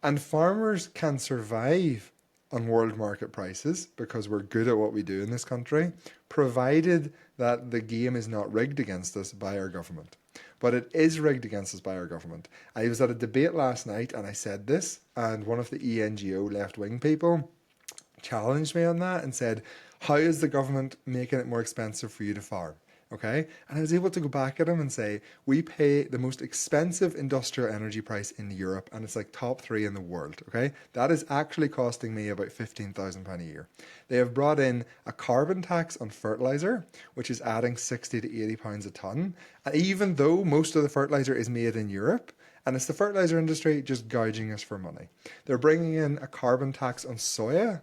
And farmers can survive on world market prices because we're good at what we do in this country, provided that the game is not rigged against us by our government. But it is rigged against us by our government. I was at a debate last night and I said this, and one of the ENGO left wing people challenged me on that and said, how is the government making it more expensive for you to farm? Okay. And I was able to go back at him and say, we pay the most expensive industrial energy price in Europe, and it's like top 3 in the world. Okay. That is actually costing me about £15,000 a year. They have brought in a carbon tax on fertilizer, which is adding 60 to 80 pounds a ton. And even though most of the fertilizer is made in Europe, and it's the fertilizer industry just gouging us for money. They're bringing in a carbon tax on soya,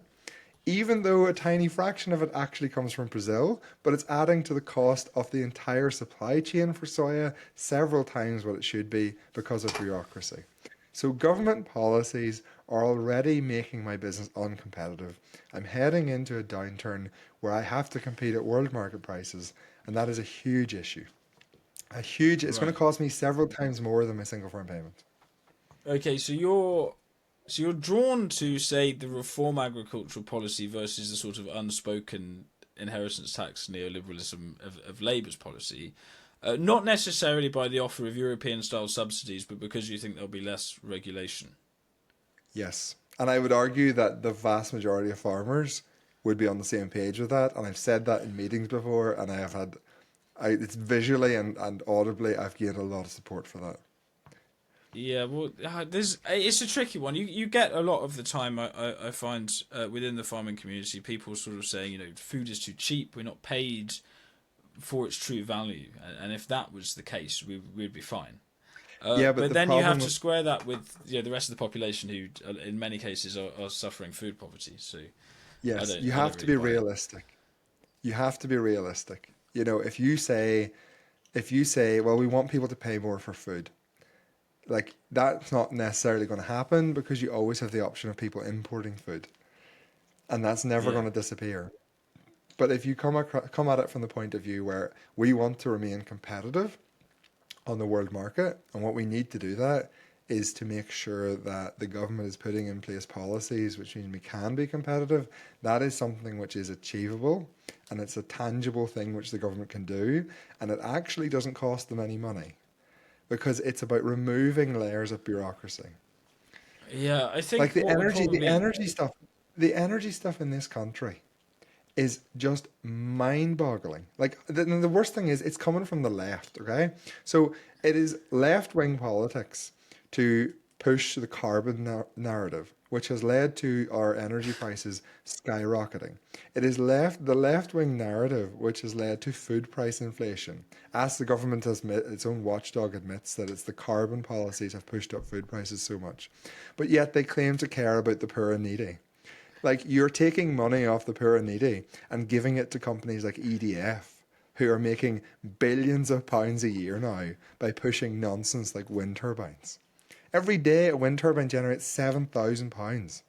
even though a tiny fraction of it actually comes from Brazil, but it's adding to the cost of the entire supply chain for soya several times what it should be because of bureaucracy. So government policies are already making my business uncompetitive. I'm heading into a downturn where I have to compete at world market prices, and that is a huge issue. It's going Right. to cost me several times more than my single farm payment. Okay. So you're drawn to, say, the reform agricultural policy versus the sort of unspoken inheritance tax neoliberalism of Labour's policy, not necessarily by the offer of European-style subsidies, but because you think there'll be less regulation. Yes. And I would argue that the vast majority of farmers would be on the same page with that. And I've said that in meetings before, and it's visually and audibly, I've gained a lot of support for that. Yeah, well, it's a tricky one. You get a lot of the time. I find within the farming community, people sort of saying, food is too cheap. We're not paid for its true value. And if that was the case, we'd be fine. Yeah, but But the then you have problem to with square that with the rest of the population who, in many cases, are suffering food poverty. So yes, you I have don't to really be buy it. realistic. You have to be realistic. You know, if you say, well, we want people to pay more for food, like that's not necessarily going to happen because you always have the option of people importing food, and that's never Yeah. going to disappear. But if you come at it from the point of view where we want to remain competitive on the world market, and what we need to do that is to make sure that the government is putting in place policies which mean we can be competitive. That is something which is achievable, and it's a tangible thing which the government can do, and it actually doesn't cost them any money because it's about removing layers of bureaucracy. Yeah, I Like think what would the probably energy stuff, the energy stuff in this country is just mind-boggling. Like the worst thing is it's coming from the left, okay? So it is left-wing politics to push the carbon narrative, which has led to our energy prices skyrocketing. It is the left-wing narrative which has led to food price inflation. As the government has its own watchdog admits that it's the carbon policies have pushed up food prices so much. But yet they claim to care about the poor and needy. Like you're taking money off the poor and needy and giving it to companies like EDF, who are making billions of pounds a year now by pushing nonsense like wind turbines. Every day, a wind turbine generates £7,000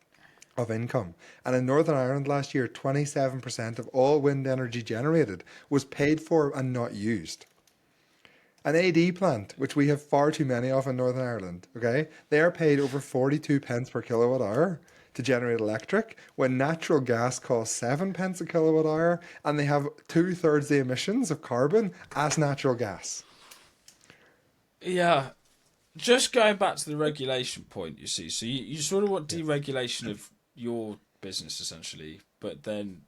of income. And in Northern Ireland last year, 27% of all wind energy generated was paid for and not used. An AD plant, which we have far too many of in Northern Ireland, okay, they are paid over 42 pence per kilowatt hour to generate electric when natural gas costs 7 pence a kilowatt hour and they have two-thirds the emissions of carbon as natural gas. yeah. Just going back to the regulation point, you see, so you sort of want Yes. deregulation of your business essentially, but then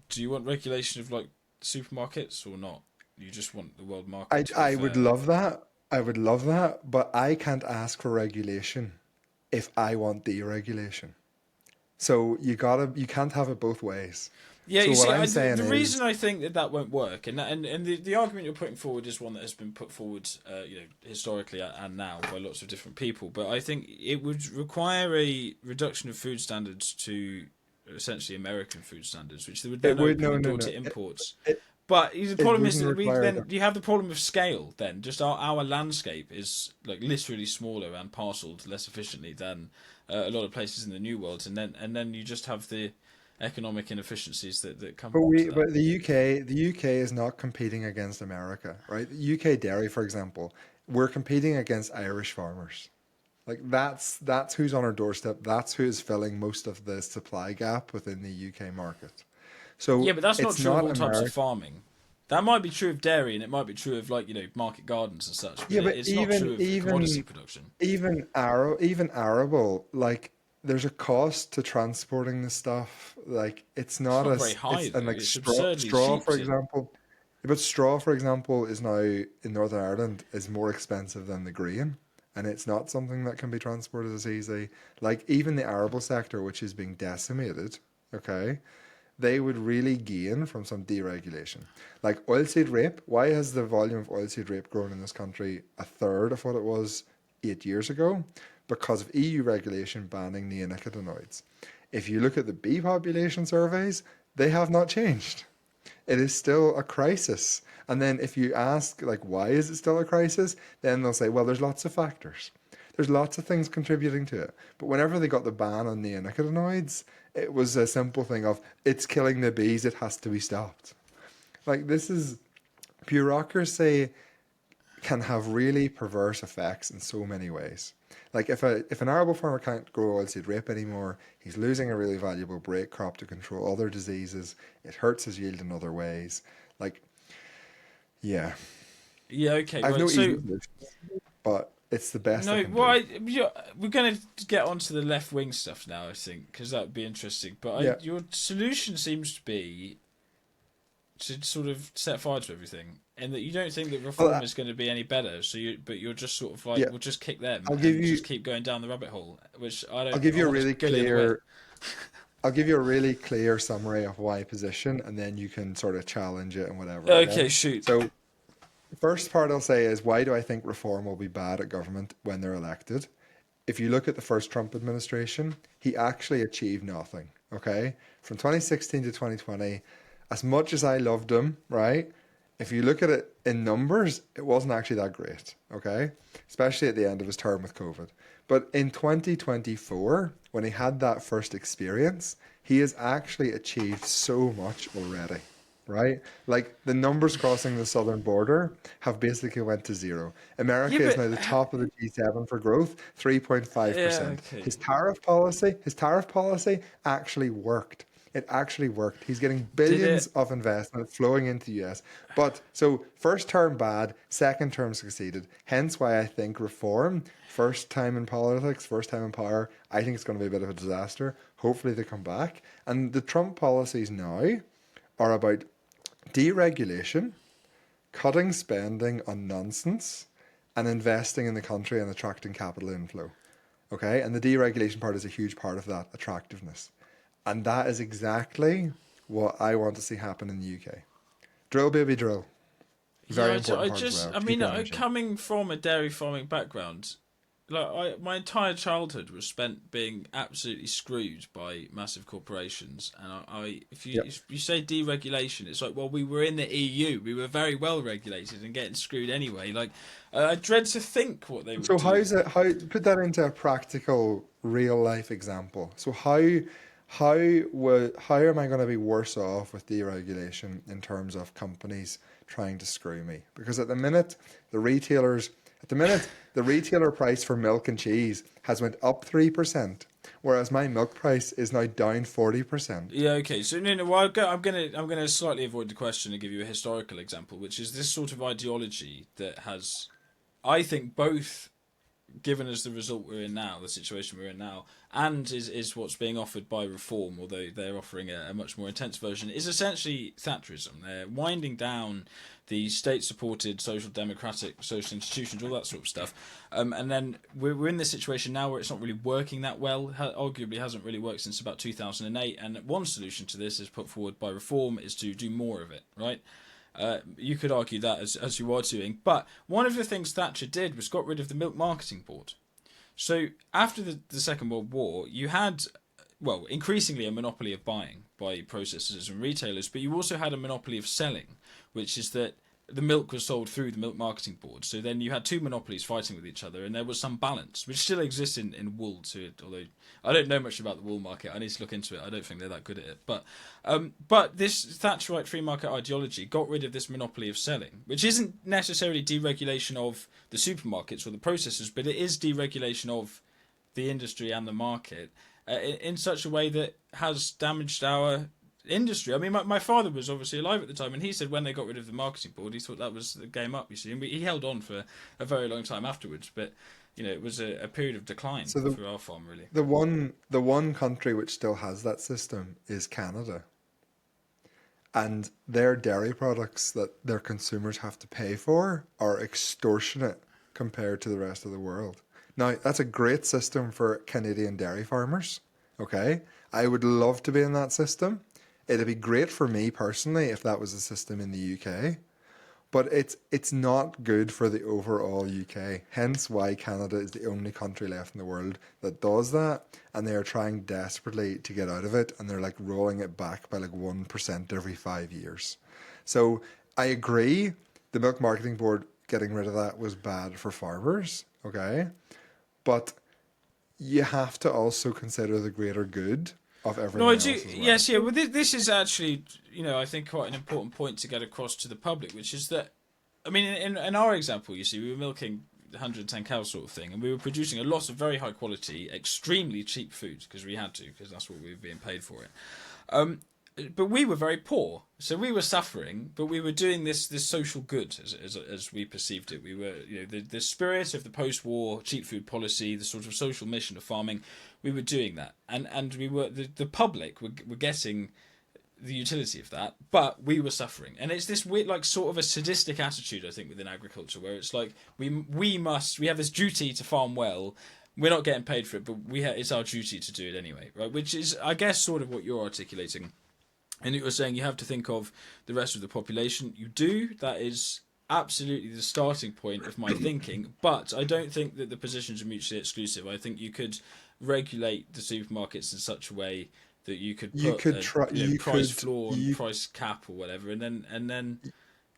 do you want regulation of like supermarkets or not? You just want the world market to be I would fair. love that. I would love that, but I can't ask for regulation if I want deregulation. So you can't have it both ways. Yeah, So you what see, I'm saying the reason is, I think that won't work, and the argument you're putting forward is one that has been put forward, historically and now by lots of different people. But I think it would require a reduction of food standards to essentially American food standards, which would it then would open no the no door no to imports. it, But the it problem is wouldn't that we require then you have the problem of scale. Then just our landscape is like literally smaller and parceled less efficiently than a lot of places in the New World, and then you just have the economic inefficiencies that come to that. but the UK is not competing against America, right? The UK dairy, for example, we're competing against Irish farmers. Like that's who's on our doorstep. That's who is filling most of the supply gap within the UK market. Yeah, So but that's not it's true of not all types of America. farming. That might be true of dairy, and it might be true of market gardens and such, but Yeah, but it's not true of commodity production. even arable, like there's a cost to transporting the stuff. Like it's It's not not very as high it's and though. like It's absurdly straw cheap for to. example. But straw, for example, is now in Northern Ireland is more expensive than the grain, and it's not something that can be transported as easy. Like even the arable sector, which is being decimated, okay, they would really gain from some deregulation. Like oilseed rape, why has the volume of oilseed rape grown in this country a third of what it was 8 years ago? Because of EU regulation banning neonicotinoids. If you look at the bee population surveys, they have not changed. It is still a crisis. And then if you ask, like, why is it still a crisis? Then they'll say, well, there's lots of factors. There's lots of things contributing to it. But whenever they got the ban on neonicotinoids, it was a simple thing of, it's killing the bees, it has to be stopped. Like, this is bureaucracy can have really perverse effects in so many ways. Like if an arable farmer can't grow oilseed rape anymore, he's losing a really valuable break crop to control other diseases. It hurts his yield in other ways. Like, yeah, Yeah, okay, I've right. no So easy solution, but it's the best I no, can well, do. we're going to get onto the left wing stuff now, I think, because that would be interesting. But Yeah, your solution seems to be to sort of set fire to everything, and that you don't think that well, reform is going to be any better. But you're just sort of like, yeah. we'll just kick them I'll give and you just keep going down the rabbit hole, which I I'll don't. give I you a want to really go the other way. clear I'll give you a really clear summary of my position, and then you can sort of challenge it and whatever. Okay, shoot. So, first part I'll say is, why do I think reform will be bad at government when they're elected? If you look at the first Trump administration, he actually achieved nothing. Okay, from 2016 to 2020, as much as I loved him, right? If you look at it in numbers, it wasn't actually that great. Okay, especially at the end of his term with COVID. But in 2024, when he had that first experience, he has actually achieved so much already, right? Like the numbers crossing the southern border have basically went to zero. America Yeah, is but now the top of the G7 for growth, 3.5%. okay. His tariff policy actually worked. It actually worked. He's getting Did billions it? of investment flowing into the US. But so first term bad, second term succeeded. Hence why I think reform, first time in politics, first time in power, I think it's going to be a bit of a disaster. Hopefully they come back. And the Trump policies now are about deregulation, cutting spending on nonsense, and investing in the country and attracting capital inflow. Okay? And the deregulation part is a huge part of that attractiveness. And that is exactly what I want to see happen in the UK. Drill, baby, drill. Very Yeah, important part as well. I Keep mean, your energy. coming from a dairy farming background, my entire childhood was spent being absolutely screwed by massive corporations. And Yep. if you say deregulation, it's like, well, we were in the EU, we were very well regulated and getting screwed anyway. Like, I dread to think what they would So do. how put that into a practical real life example? So how am I going to be worse off with deregulation in terms of companies trying to screw me? Because the retailer price for milk and cheese has went up 3%, whereas my milk price is now down 40%. Yeah, okay. So no, no. Well, I'm gonna slightly avoid the question and give you a historical example, which is this sort of ideology that has, I think, both given us the result we're in now, the situation we're in now, and is what's being offered by Reform, although they're offering a much more intense version, is essentially Thatcherism. They're winding down the state-supported social democratic social institutions, all that sort of stuff. And then we're in this situation now where it's not really working that well. Arguably hasn't really worked since about 2008. And one solution to this is put forward by Reform is to do more of it, right? You could argue that as you are doing. But one of the things Thatcher did was got rid of the Milk Marketing Board. So after the Second World War, you had, well, increasingly a monopoly of buying by processors and retailers, but you also had a monopoly of selling, which is that the milk was sold through the Milk Marketing Board. So then you had two monopolies fighting with each other, and there was some balance, which still exists in wool too. Although I don't know much about the wool market, I need to look into it. I don't think they're that good at it. But this Thatcherite free market ideology got rid of this monopoly of selling, which isn't necessarily deregulation of the supermarkets or the processors, but it is deregulation of the industry and the market in such a way that has damaged our industry. I mean, my father was obviously alive at the time, and he said when they got rid of the marketing board, he thought that was the game up, you see. And he held on for a very long time afterwards, but it was a period of decline for our farm, really. The one country which still has that system is Canada. And their dairy products that their consumers have to pay for are extortionate compared to the rest of the world. Now, that's a great system for Canadian dairy farmers, okay? I would love to be in that system. It'd be great for me personally if that was a system in the UK, but it's not good for the overall UK. Hence why Canada is the only country left in the world that does that, and they are trying desperately to get out of it, and they're like rolling it back by like 1% every 5 years. So I agree, the Milk Marketing Board getting rid of that was bad for farmers, okay? But you have to also consider the greater good of everything No, I else do. as well. Yes, yeah. Well, this is actually, I think quite an important point to get across to the public, which is that, I mean, in our example, you see, we were milking 110 cows sort of thing, and we were producing a lot of very high quality, extremely cheap food because we had to, because that's what we were being paid for it. But we were very poor, so we were suffering, but we were doing this social good as we perceived it. We were, the spirit of the post-war cheap food policy, the sort of social mission of farming. We were doing that, and we were the public were getting the utility of that, but we were suffering. And it's this weird, like, sort of a sadistic attitude, I think, within agriculture, where it's like we have this duty to farm well, we're not getting paid for it, but it's our duty to do it anyway, right? Which is, I guess, sort of what you're articulating. And you were saying you have to think of the rest of the population. You do. That is absolutely the starting point of my thinking. But I don't think that the positions are mutually exclusive. I think you could regulate the supermarkets in such a way that you could You put could a try. You price could. floor and You price cap or whatever, and then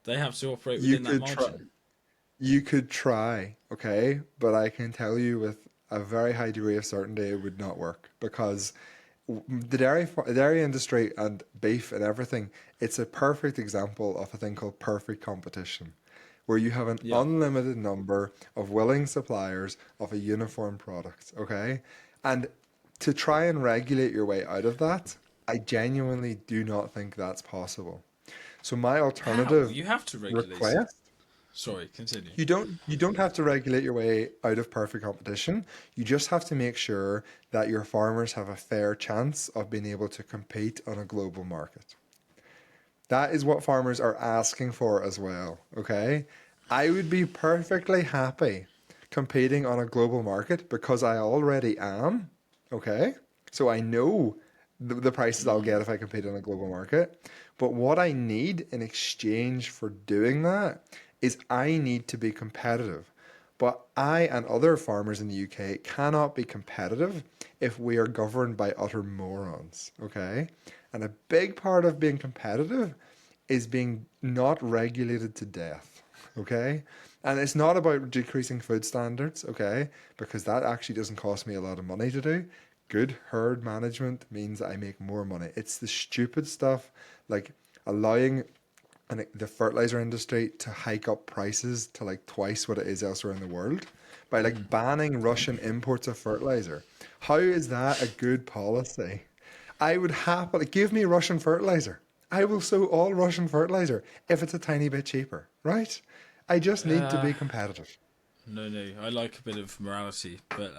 they have to operate you within that could try. margin. You could try, okay, but I can tell you with a very high degree of certainty it would not work because the dairy industry and beef and everything, it's a perfect example of a thing called perfect competition, where you have an Yeah. unlimited number of willing suppliers of a uniform product, okay? And to try and regulate your way out of that, I genuinely do not think that's possible. So my How? alternative You have to regulate it. request Sorry, continue. you don't have to regulate your way out of perfect competition. You just have to make sure that your farmers have a fair chance of being able to compete on a global market. That is what farmers are asking for as well, okay? I would be perfectly happy competing on a global market because I already am, okay? So I know the prices I'll get if I compete on a global market. But what I need in exchange for doing that is I need to be competitive. But I and other farmers in the UK cannot be competitive if we are governed by utter morons, okay? And a big part of being competitive is being not regulated to death, okay? And it's not about decreasing food standards, okay? Because that actually doesn't cost me a lot of money to do. Good herd management means I make more money. It's the stupid stuff like allowing the fertilizer industry to hike up prices to like twice what it is elsewhere in the world by like banning Russian imports of fertilizer. How is that a good policy? I would happily give me Russian fertilizer. I will sow all Russian fertilizer if it's a tiny bit cheaper, right? I just need to Uh, be competitive. no. I like a bit of morality, but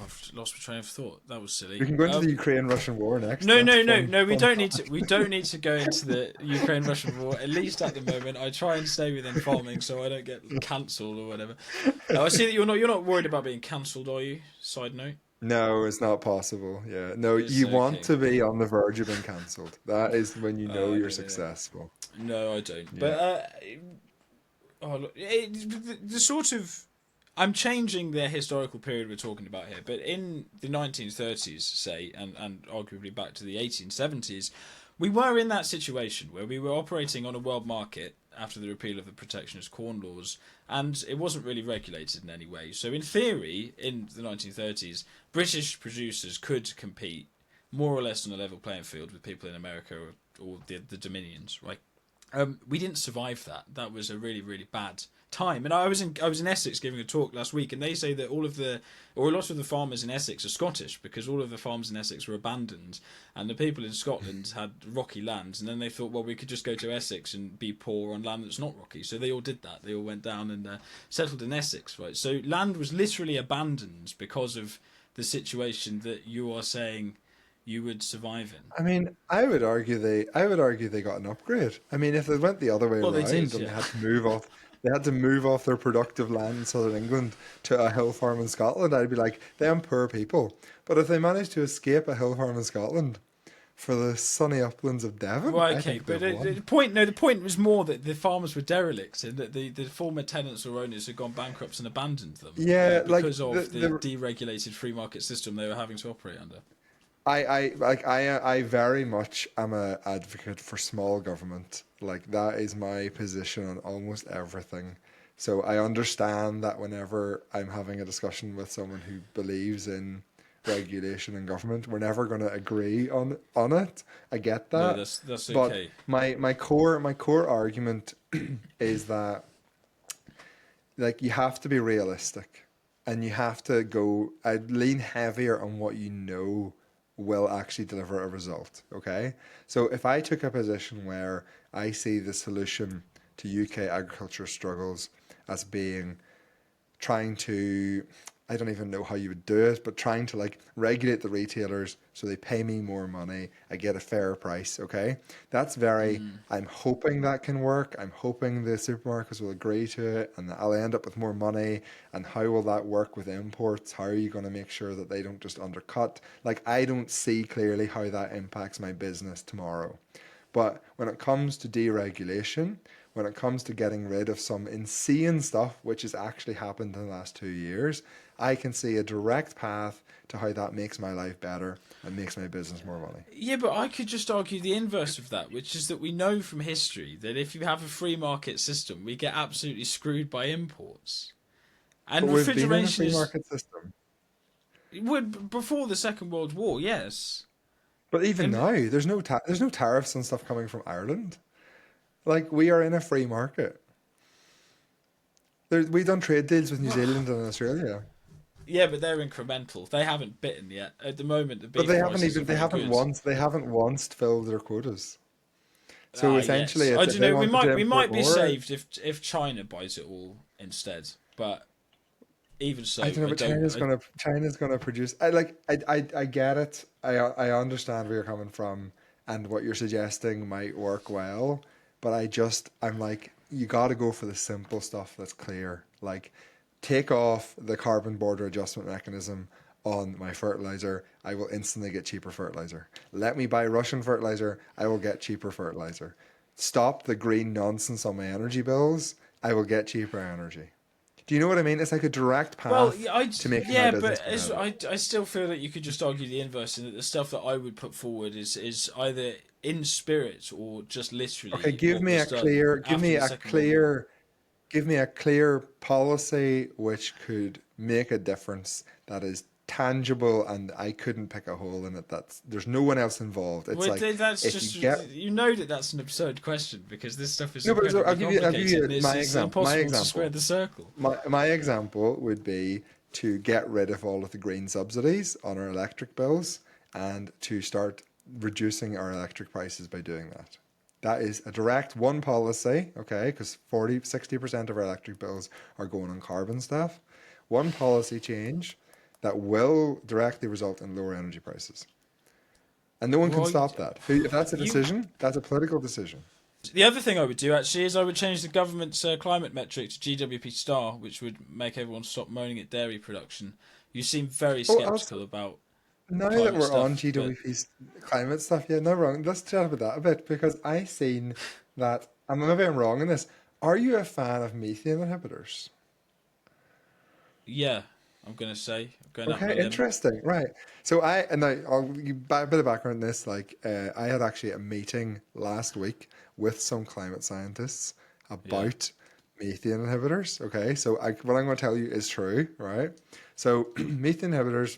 I've lost my train of thought. That was silly. We can go into the Ukraine-Russian war next. No, That's no, no, fun, no. We fun don't need to. topic. We don't need to go into the Ukraine-Russian war. At least at the moment, I try and stay within farming so I don't get cancelled or whatever. I see that you're not worried about being cancelled, are you? Side note. No, it's not possible. Yeah, no, It's you want okay. to be on the verge of being cancelled. That is when you know you're No. successful. No, I don't. Yeah. But look, the sort of I'm changing the historical period we're talking about here, but in the 1930s, say, and arguably back to the 1870s, we were in that situation where we were operating on a world market after the repeal of the protectionist corn laws, and it wasn't really regulated in any way. So, in theory, in the 1930s, British producers could compete more or less on a level playing field with people in America or the Dominions, right? We didn't survive that. That was a really, really bad time. And I was in Essex giving a talk last week, and they say that a lot of the farmers in Essex are Scottish because all of the farms in Essex were abandoned, and the people in Scotland had rocky lands, and then they thought, well, we could just go to Essex and be poor on land that's not rocky. So they all did that. They all went down and settled in Essex, right? So land was literally abandoned because of the situation that you are saying you would survive in. I mean, I would argue they got an upgrade. I mean, if they went the other way Well, they around did, and yeah. they had to move off their productive land in southern England to a hill farm in Scotland, I'd be like, them poor people. But if they managed to escape a hill farm in Scotland for the sunny uplands of Devon, Well, I okay, think but they've won. the point was more that the farmers were derelicts and that the former tenants or owners had gone bankrupt and abandoned them Yeah, like because of the deregulated free market system they were having to operate under. I very much am a advocate for small government. Like that is my position on almost everything. So I understand that whenever I'm having a discussion with someone who believes in regulation and government, we're never going to agree on it. I get No, that. that's But okay. my core argument is that like you have to be realistic and you have to go I'd lean heavier on what you know will actually deliver a result, okay? So if I took a position where I see the solution to UK agriculture struggles as being trying to I don't even know how you would do it, but trying to like regulate the retailers so they pay me more money, I get a fair price, okay? That's very, I'm hoping that can work. I'm hoping the supermarkets will agree to it and I'll end up with more money. And how will that work with imports? How are you going to make sure that they don't just undercut? Like, I don't see clearly how that impacts my business tomorrow. But when it comes to deregulation, when it comes to getting rid of some insane stuff, which has actually happened in the last 2 years, I can see a direct path to how that makes my life better and makes my business more money. Yeah, but I could just argue the inverse of that, which is that we know from history that if you have a free market system, we get absolutely screwed by imports. And But we've been in a refrigeration free is market system. would before the Second World War, yes. But even And now, there's no tariffs on stuff coming from Ireland. Like, we are in a free market. We've done trade deals with New Zealand and Australia. yeah, but they're incremental. They haven't bitten yet. At the moment, the But beef prices are very good. they haven't once filled their quotas. So Ah, essentially, yes. I it's if don't they know. We wanted to might we import might be more, saved if China buys it all instead. But even so, I don't know, I but don't. China's gonna produce. I get it. I understand where you're coming from and what you're suggesting might work well, but I'm like, you got to go for the simple stuff that's clear. Like, take off the carbon border adjustment mechanism on my fertilizer. I will instantly get cheaper fertilizer. Let me buy Russian fertilizer. I will get cheaper fertilizer. Stop the green nonsense on my energy bills. I will get cheaper energy. Do you know what I mean? It's like a direct Well, path I to making my yeah, but business better. I still feel that you could just argue the inverse, and that the stuff that I would put forward is either in spirit or just Okay, literally what was done give after me the a Second World War. clear policy which could make a difference that is tangible, and I couldn't pick a hole in it. There's no one else involved. It's Well, like, that's if you just get you know that that's an absurd question because this stuff is no, but so incredibly I'll give complicated you and it's my impossible to square example. the circle. My example would be to get rid of all of the green subsidies on our electric bills and to start reducing our electric prices by doing that. That is a direct one policy, okay, because 60% of our electric bills are going on carbon stuff. One policy change that will directly result in lower energy prices. And no one can Well, stop that. If that's a you decision, that's a political decision. the other thing I would do actually is I would change the government's climate metric to GWP star, which would make everyone stop moaning at dairy production. You seem very Oh, also, skeptical about now that climate we're on stuff, but GWP's climate stuff, yeah, no wrong. Let's chat about that a bit because I seen that, and maybe I'm wrong in this. Are you a fan of methane inhibitors? yeah, I'm going out on a Okay, limb. interesting. Right. So I'll give a bit of background on this. Like, I had actually a meeting last week with some climate scientists Yeah. about methane inhibitors. Okay, so what I'm going to tell you is true, right? So methane inhibitors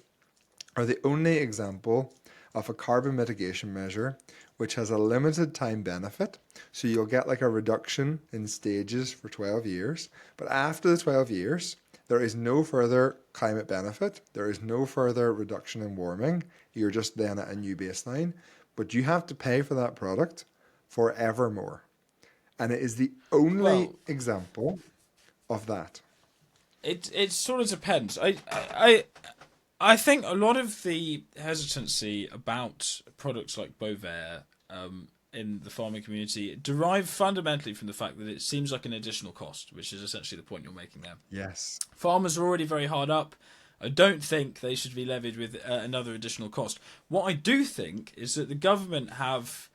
are the only example of a carbon mitigation measure which has a limited time benefit. So you'll get like a reduction in stages for 12 years. But after the 12 years, there is no further climate benefit. There is no further reduction in warming. You're just then at a new baseline. But you have to pay for that product forevermore. And it is the only Well, example of that. it sort of depends. I think a lot of the hesitancy about products like Bovaer in the farming community derive fundamentally from the fact that it seems like an additional cost, which is essentially the point you're making there. Yes. Farmers are already very hard up. I don't think they should be levied with another additional cost. What I do think is that the government have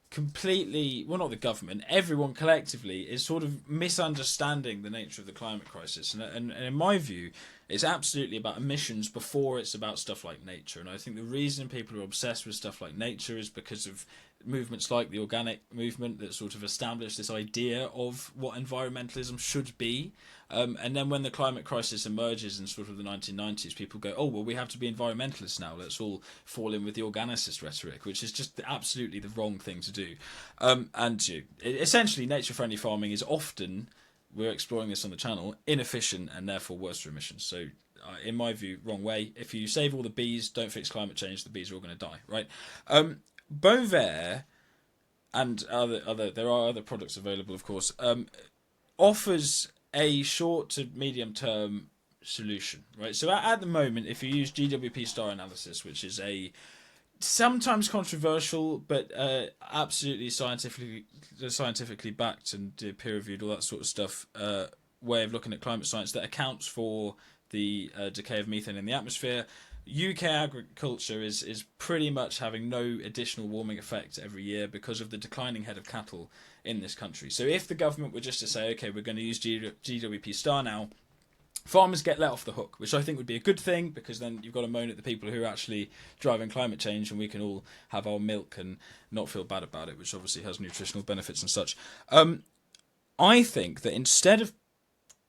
completely, well, not the government, everyone collectively is sort of misunderstanding the nature of the climate crisis. And in my view, it's absolutely about emissions before it's about stuff like nature. And I think the reason people are obsessed with stuff like nature is because of movements like the organic movement that sort of established this idea of what environmentalism should be. And then when the climate crisis emerges in sort of the 1990s, people go, oh, well, we have to be environmentalists now. Let's all fall in with the organicist rhetoric, which is just absolutely the wrong thing to do. Essentially, nature-friendly farming is often, we're exploring this on the channel, inefficient and therefore worse for emissions. So in my view, wrong way. If you save all the bees, don't fix climate change, the bees are all going to die, right? Bovaer and there are other products available, of course, offers a short to medium term solution, right? So at the moment, if you use GWP star analysis, which is a sometimes controversial, but absolutely scientifically backed and peer reviewed, all that sort of stuff, way of looking at climate science that accounts for the decay of methane in the atmosphere. UK agriculture is pretty much having no additional warming effect every year because of the declining head of cattle in this country. So if the government were just to say, okay, we're going to use GWP star now, farmers get let off the hook, which I think would be a good thing, because then you've got to moan at the people who are actually driving climate change, and we can all have our milk and not feel bad about it, which obviously has nutritional benefits and such. I think that instead of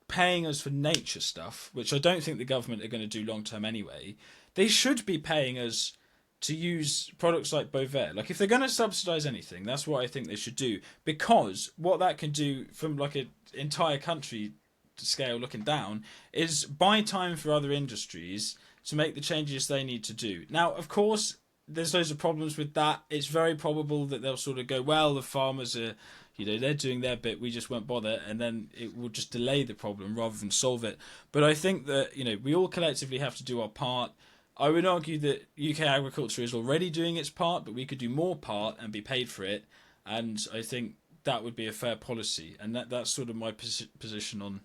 paying us for nature stuff, which I don't think the government are going to do long term anyway, they should be paying us to use products like Bovaer. Like, if they're going to subsidise anything, that's what I think they should do, because what that can do from like an entire country scale looking down is buy time for other industries to make the changes they need to do. Now, of course, there's loads of problems with that. It's very probable that they'll sort of go, well, the farmers are, they're doing their bit, we just won't bother, and then it will just delay the problem rather than solve it. But I think that, we all collectively have to do our part. I would argue that UK agriculture is already doing its part, but we could do more part and be paid for it. And I think that would be a fair policy. And that's sort of my position on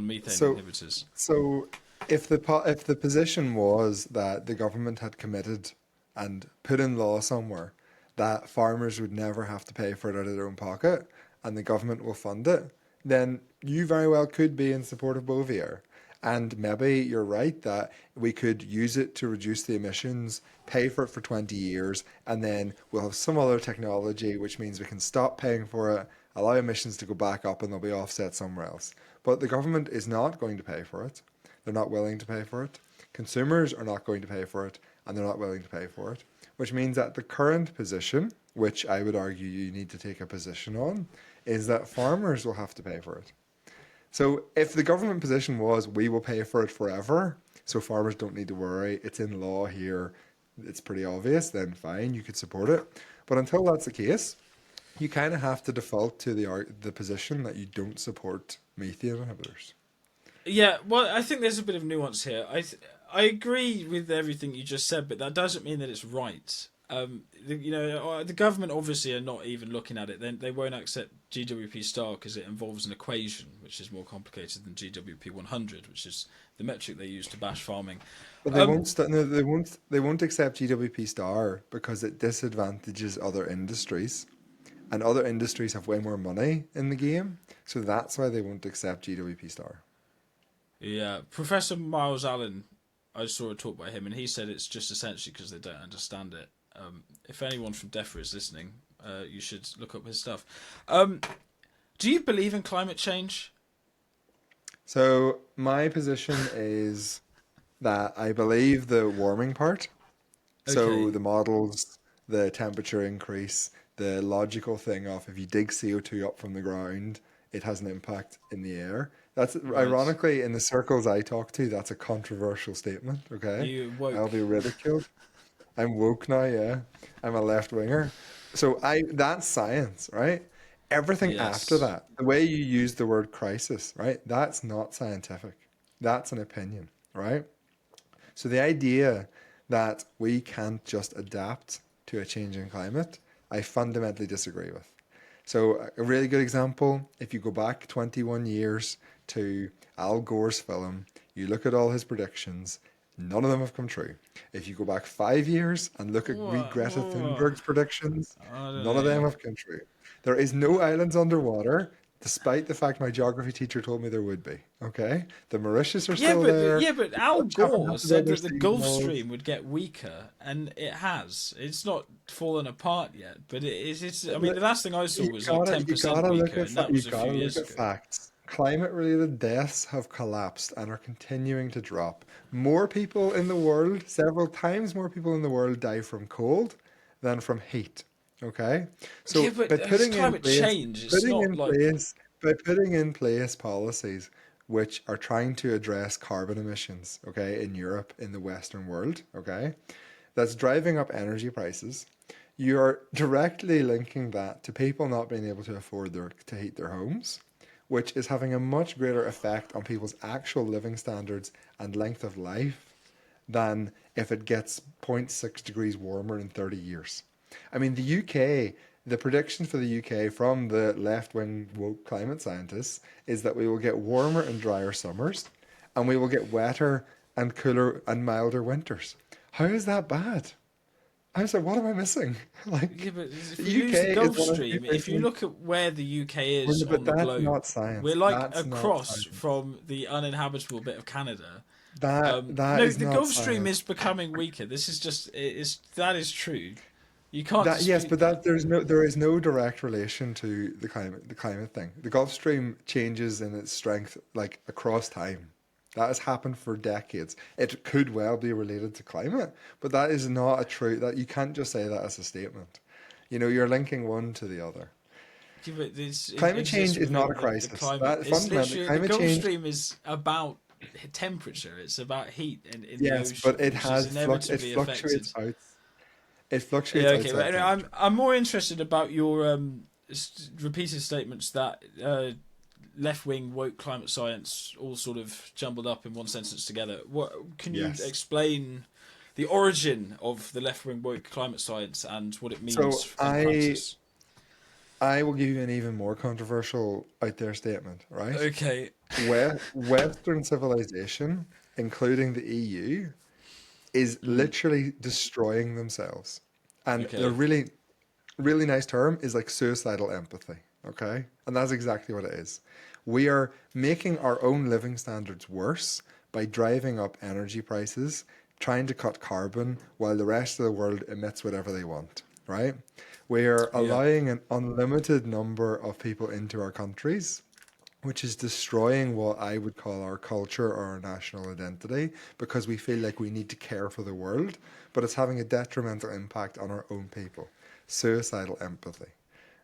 methane inhibitors. So if the position was that the government had committed and put in law somewhere that farmers would never have to pay for it out of their own pocket, and the government will fund it, then you very well could be in support of Bovaer. And maybe you're right that we could use it to reduce the emissions, pay for it for 20 years, and then we'll have some other technology, which means we can stop paying for it, allow emissions to go back up, and they'll be offset somewhere else. But the government is not going to pay for it. They're not willing to pay for it. Consumers are not going to pay for it, and they're not willing to pay for it. Which means that the current position, which I would argue you need to take a position on, is that farmers will have to pay for it. So if the government position was, we will pay for it forever, so farmers don't need to worry, it's in law here, it's pretty obvious, then fine, you could support it. But until that's the case, you kind of have to default to the position that you don't support methane inhibitors. Yeah, well, I think there's a bit of nuance here. I agree with everything you just said, but that doesn't mean that it's right. The government obviously are not even looking at it. They won't accept GWP star because it involves an equation, which is more complicated than GWP 100, which is the metric they use to bash farming. But they won't. No, they won't. They won't accept GWP star because it disadvantages other industries, and other industries have way more money in the game. So that's why they won't accept GWP star. Yeah, Professor Miles Allen, I saw a talk by him, and he said it's just essentially because they don't understand it. If anyone from DEFRA is listening, you should look up his stuff. Do you believe in climate change? So my position is that I believe the warming part. So Okay. the models, the temperature increase, the logical thing of if you dig CO2 up from the ground, it has an impact in the air. That's Right. ironically in the circles I talk to, that's a controversial statement. Okay, You woke. I'll be ridiculed. I'm woke now. Yeah, I'm a left winger. So that's science, right? Everything after Yes. that, the way you use the word crisis, right? That's not scientific. That's an opinion, right? So the idea that we can't just adapt to a changing climate, I fundamentally disagree with. So a really good example, if you go back 21 years to Al Gore's film, you look at all his predictions, none of them have come true. If you go back 5 years and look at Greta Whoa. Thunberg's predictions, I don't none of them know. have come true. There is no islands underwater, despite the fact my geography teacher told me there would be. Okay? The Mauritius are Yeah, still but there. Al Dutch haven't Gore had to build said their that the Gulf seawalls. Stream would get weaker, and it has. It's not fallen apart yet, but it is. It's. I mean, the last thing I saw was like 10% weaker, and that You was a few gotta look years at ago. facts. Climate-related deaths have collapsed and are continuing to drop. More people in the world, several times more people in the world, die from cold than from heat. Okay, Yeah, so but it's climate change. It's putting not in like. place, by putting in place policies which are trying to address carbon emissions, okay, in Europe, in the Western world, okay, that's driving up energy prices. You're directly linking that to people not being able to afford to heat their homes, which is having a much greater effect on people's actual living standards and length of life than if it gets zero point 0.6 degrees warmer in 30 years. I mean, the UK, the predictions for the UK from the left-wing woke climate scientists is that we will get warmer and drier summers, and we will get wetter and cooler and milder winters. How is that bad? I was like, what am I missing? Like, Yeah, but if the we use the UK is Gulf one of the few Stream, if you places. look at where the UK Well, is no, but on the that's globe, not we're science. like That's not across science. from the uninhabitable bit of Canada. That No, is the not Gulf Stream science. is becoming weaker. This is just that is true. You can't That yes, dispute but that. there is no direct relation to the climate thing. The Gulf Stream changes in its strength like across time. That has happened for decades. It could well be related to climate, but that is not a true that you can't just say that as a statement. You know, you're linking one to the other. Yeah, but it Climate change exists is not a within the crisis. climate. That It's fundamentally literally the climate Gulf change, Stream is about temperature. It's about heat in the yes, ocean, but it which is has it inevitably affected. fluctuates out. It Yeah, fluctuates okay, but outside anyway, temperature. I'm more interested about your repeated statements that left wing woke climate science all sort of jumbled up in one sentence together. What can you Yes. explain the origin of the left wing woke climate science and what it means So in practice? I will give you an even more controversial out there statement, right? Okay. Western civilization, including the EU, is Mm, literally destroying themselves. And the okay. really nice term is like suicidal empathy, okay? And that's exactly what it is. We are making our own living standards worse by driving up energy prices, trying to cut carbon while the rest of the world emits whatever they want, right? We are Yeah. allowing an unlimited number of people into our countries, which is destroying what I would call our culture or our national identity because we feel like we need to care for the world, but it's having a detrimental impact on our own people. Suicidal empathy.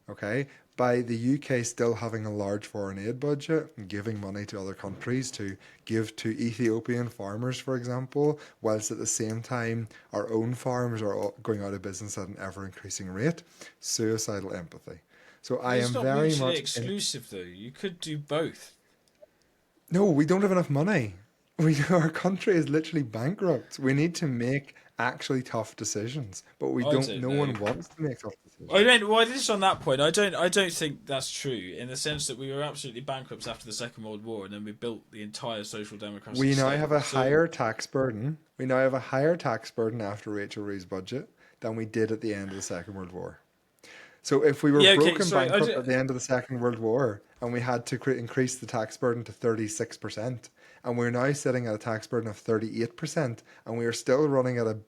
Okay? By the UK still having a large foreign aid budget and giving money to other countries to give to Ethiopian farmers, for example, whilst at the same time our own farms are going out of business at an ever increasing rate. Suicidal empathy. So I It's am not very mutually much in. exclusive though. You could do both. No, we don't have enough money. Our country is literally bankrupt. We need to make actually tough decisions, but we I don't. don't No know. one wants to make tough I decisions. don't. Well, just on that point, I don't think that's true. In the sense that we were absolutely bankrupt after the Second World War, and then we built the entire social democratic We now state. have a So higher tax burden. We now have a higher tax burden after Rachel Reeves' budget than we did at the end of the Second World War. So if we were yeah, okay. broken Sorry, bankrupt at the end of the Second World War and we had to increase the tax burden to 36%, and we're now sitting at a tax burden of 38%, and we are still running at a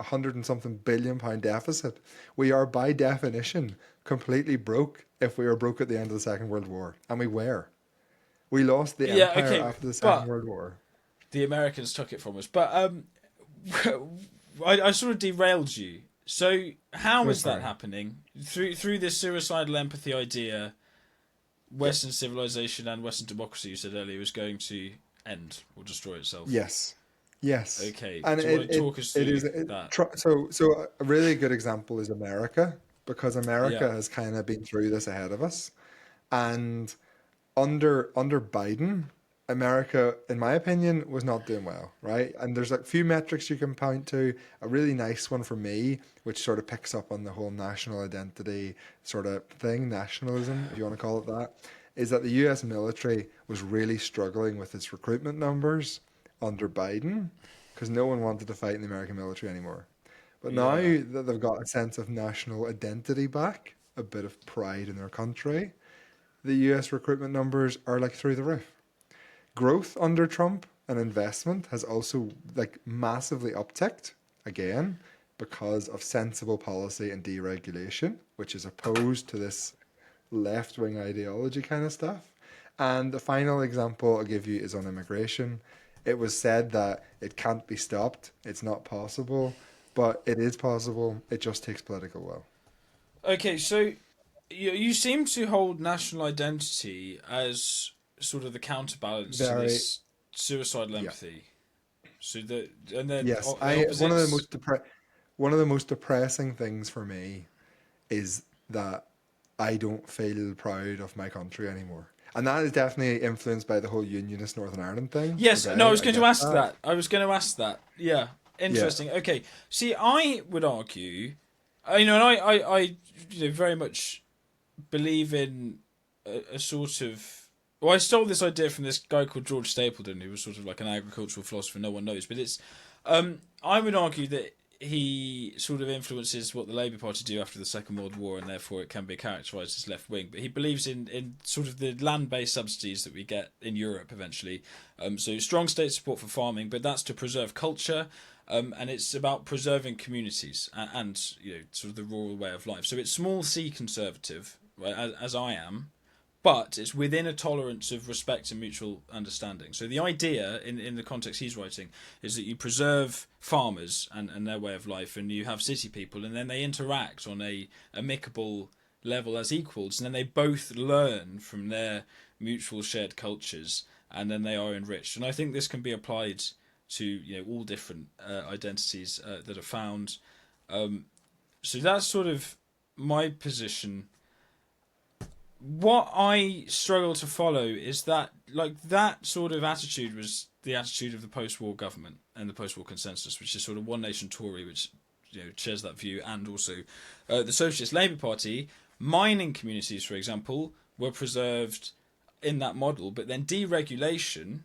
hundred and something billion pound deficit, we are by definition completely broke if we were broke at the end of the Second World War. And we were. We lost the yeah, empire okay, after the Second but World War. the Americans took it from us. But I sort of derailed you. So how No, is that sorry. happening through this suicidal empathy idea? Yeah. Western civilization and Western democracy, you said earlier, is going to end or destroy itself. Yes. Yes. Okay, And do you want to talk us it through is that? so a really good example is America because Yeah. America has kind of been through this ahead of us. And under Biden, America, in my opinion, was not doing well, right? And there's a few metrics you can point to. A really nice one for me, which sort of picks up on the whole national identity sort of thing, nationalism, if you want to call it that, is that the US military was really struggling with its recruitment numbers under Biden because no one wanted to fight in the American military anymore. But now Yeah. that they've got a sense of national identity back, a bit of pride in their country, the US recruitment numbers are like through the roof. Growth under Trump and investment has also like massively upticked again because of sensible policy and deregulation, which is opposed to this left wing ideology kind of stuff. And the final example I'll give you is on immigration. It was said that it can't be stopped, it's not possible, but it is possible. It just takes political will. Okay, so you seem to hold national identity as sort of the counterbalance to Very, this suicidal yeah. empathy. So the and then Yes, the I opposites. one of the most depressing things for me is that I don't feel proud of my country anymore. And that is definitely influenced by the whole unionist Northern Ireland thing. Yes, no, Okay, I was I going to get ask that. that. I was going to ask that. Yeah, Yeah. interesting. Okay, see, I would argue, and very much believe in a sort of. Well, I stole this idea from this guy called George Stapleton, who was sort of like an agricultural philosopher. No one knows, but it's. I would argue that he sort of influences what the Labour Party do after the Second World War, and therefore it can be characterised as left wing. But he believes in sort of the land based subsidies that we get in Europe eventually. So strong state support for farming, but that's to preserve culture. And it's about preserving communities and sort of the rural way of life. So it's small c conservative, right, as I am, but it's within a tolerance of respect and mutual understanding. So the idea, in the context he's writing, is that you preserve farmers and their way of life, and you have city people, and then they interact on a amicable level as equals, and then they both learn from their mutual shared cultures, and then they are enriched. And I think this can be applied to all different identities that are found. So that's sort of my position. What I struggle to follow is that that sort of attitude was the attitude of the post-war government and the post-war consensus, which is sort of one nation Tory, which shares that view, and also the Socialist Labour Party. Mining communities, for example, were preserved in that model, but then deregulation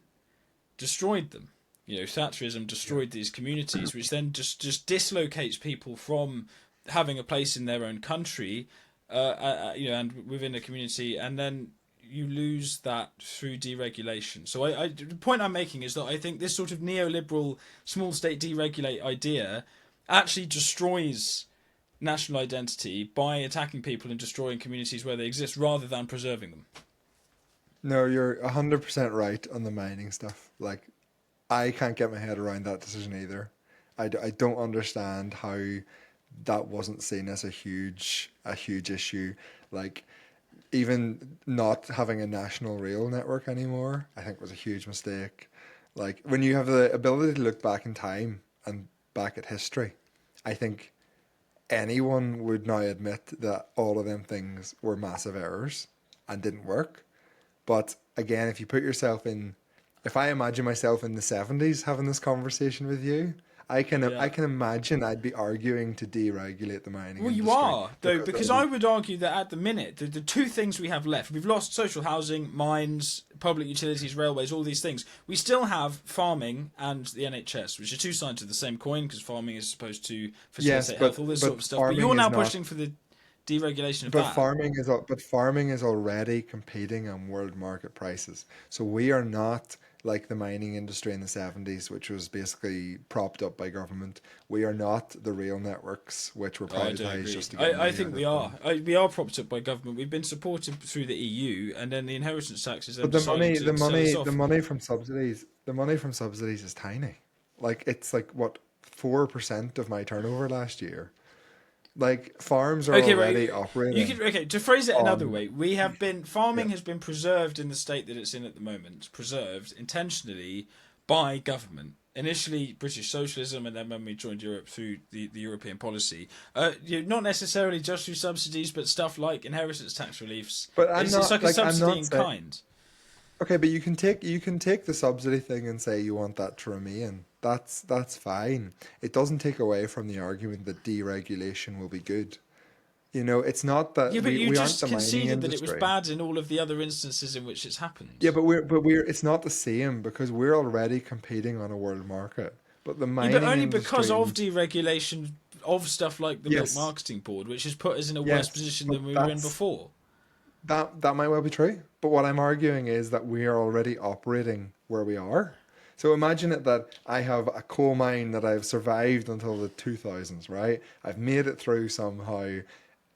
destroyed them. Thatcherism destroyed these communities, which then just dislocates people from having a place in their own country. And within a community, and then you lose that through deregulation. So the point I'm making is that I think this sort of neoliberal small state deregulate idea actually destroys national identity by attacking people and destroying communities where they exist rather than preserving them. No, you're 100% right on the mining stuff. Like, I can't get my head around that decision either. I don't understand how that wasn't seen as a huge issue. Like, even not having a national rail network anymore, I think was a huge mistake. Like, when you have the ability to look back in time and back at history, I think anyone would now admit that all of them things were massive errors and didn't work. But again, if I imagine myself in the 70s having this conversation with you, I can imagine I'd be arguing to deregulate the mining Well, you industry are, though, because I would argue that at the minute, the two things we have left, we've lost social housing, mines, public utilities, railways, all these things. We still have farming and the NHS, which are two sides of the same coin, because farming is supposed to facilitate health, all this sort of stuff. But you're now pushing for the deregulation of that. Farming is already competing on world market prices. So we are not like the mining industry in the 70s, which was basically propped up by government. We are not the rail networks, which were privatized just to get money I think we are. We are propped up by government. We've been supported through the EU, and then the inheritance tax is. But the money from subsidies, is tiny. Like, it's like what, 4% of my turnover last year. Like, farms are already operating. To phrase it another way, farming has been preserved in the state that it's in at the moment, preserved intentionally by government. Initially British socialism, and then when we joined Europe through the European policy. Not necessarily just through subsidies, but stuff like inheritance tax reliefs. But it's like a subsidy in kind. Okay, but you can take the subsidy thing and say you want that to remain. That's fine. It doesn't take away from the argument that deregulation will be good. It's not that but you just aren't the conceded mining that it was industry. bad in all of the other instances in which it's happened. Yeah, but it's not the same because we're already competing on a world market. But the mining but only industry because of deregulation of stuff like the Milk Yes. Marketing Board, which has put us in a worse Yes, position but than we were in before. That might well be true. But what I'm arguing is that we are already operating where we are. So imagine it that I have a coal mine that I've survived until the 2000s, right? I've made it through somehow.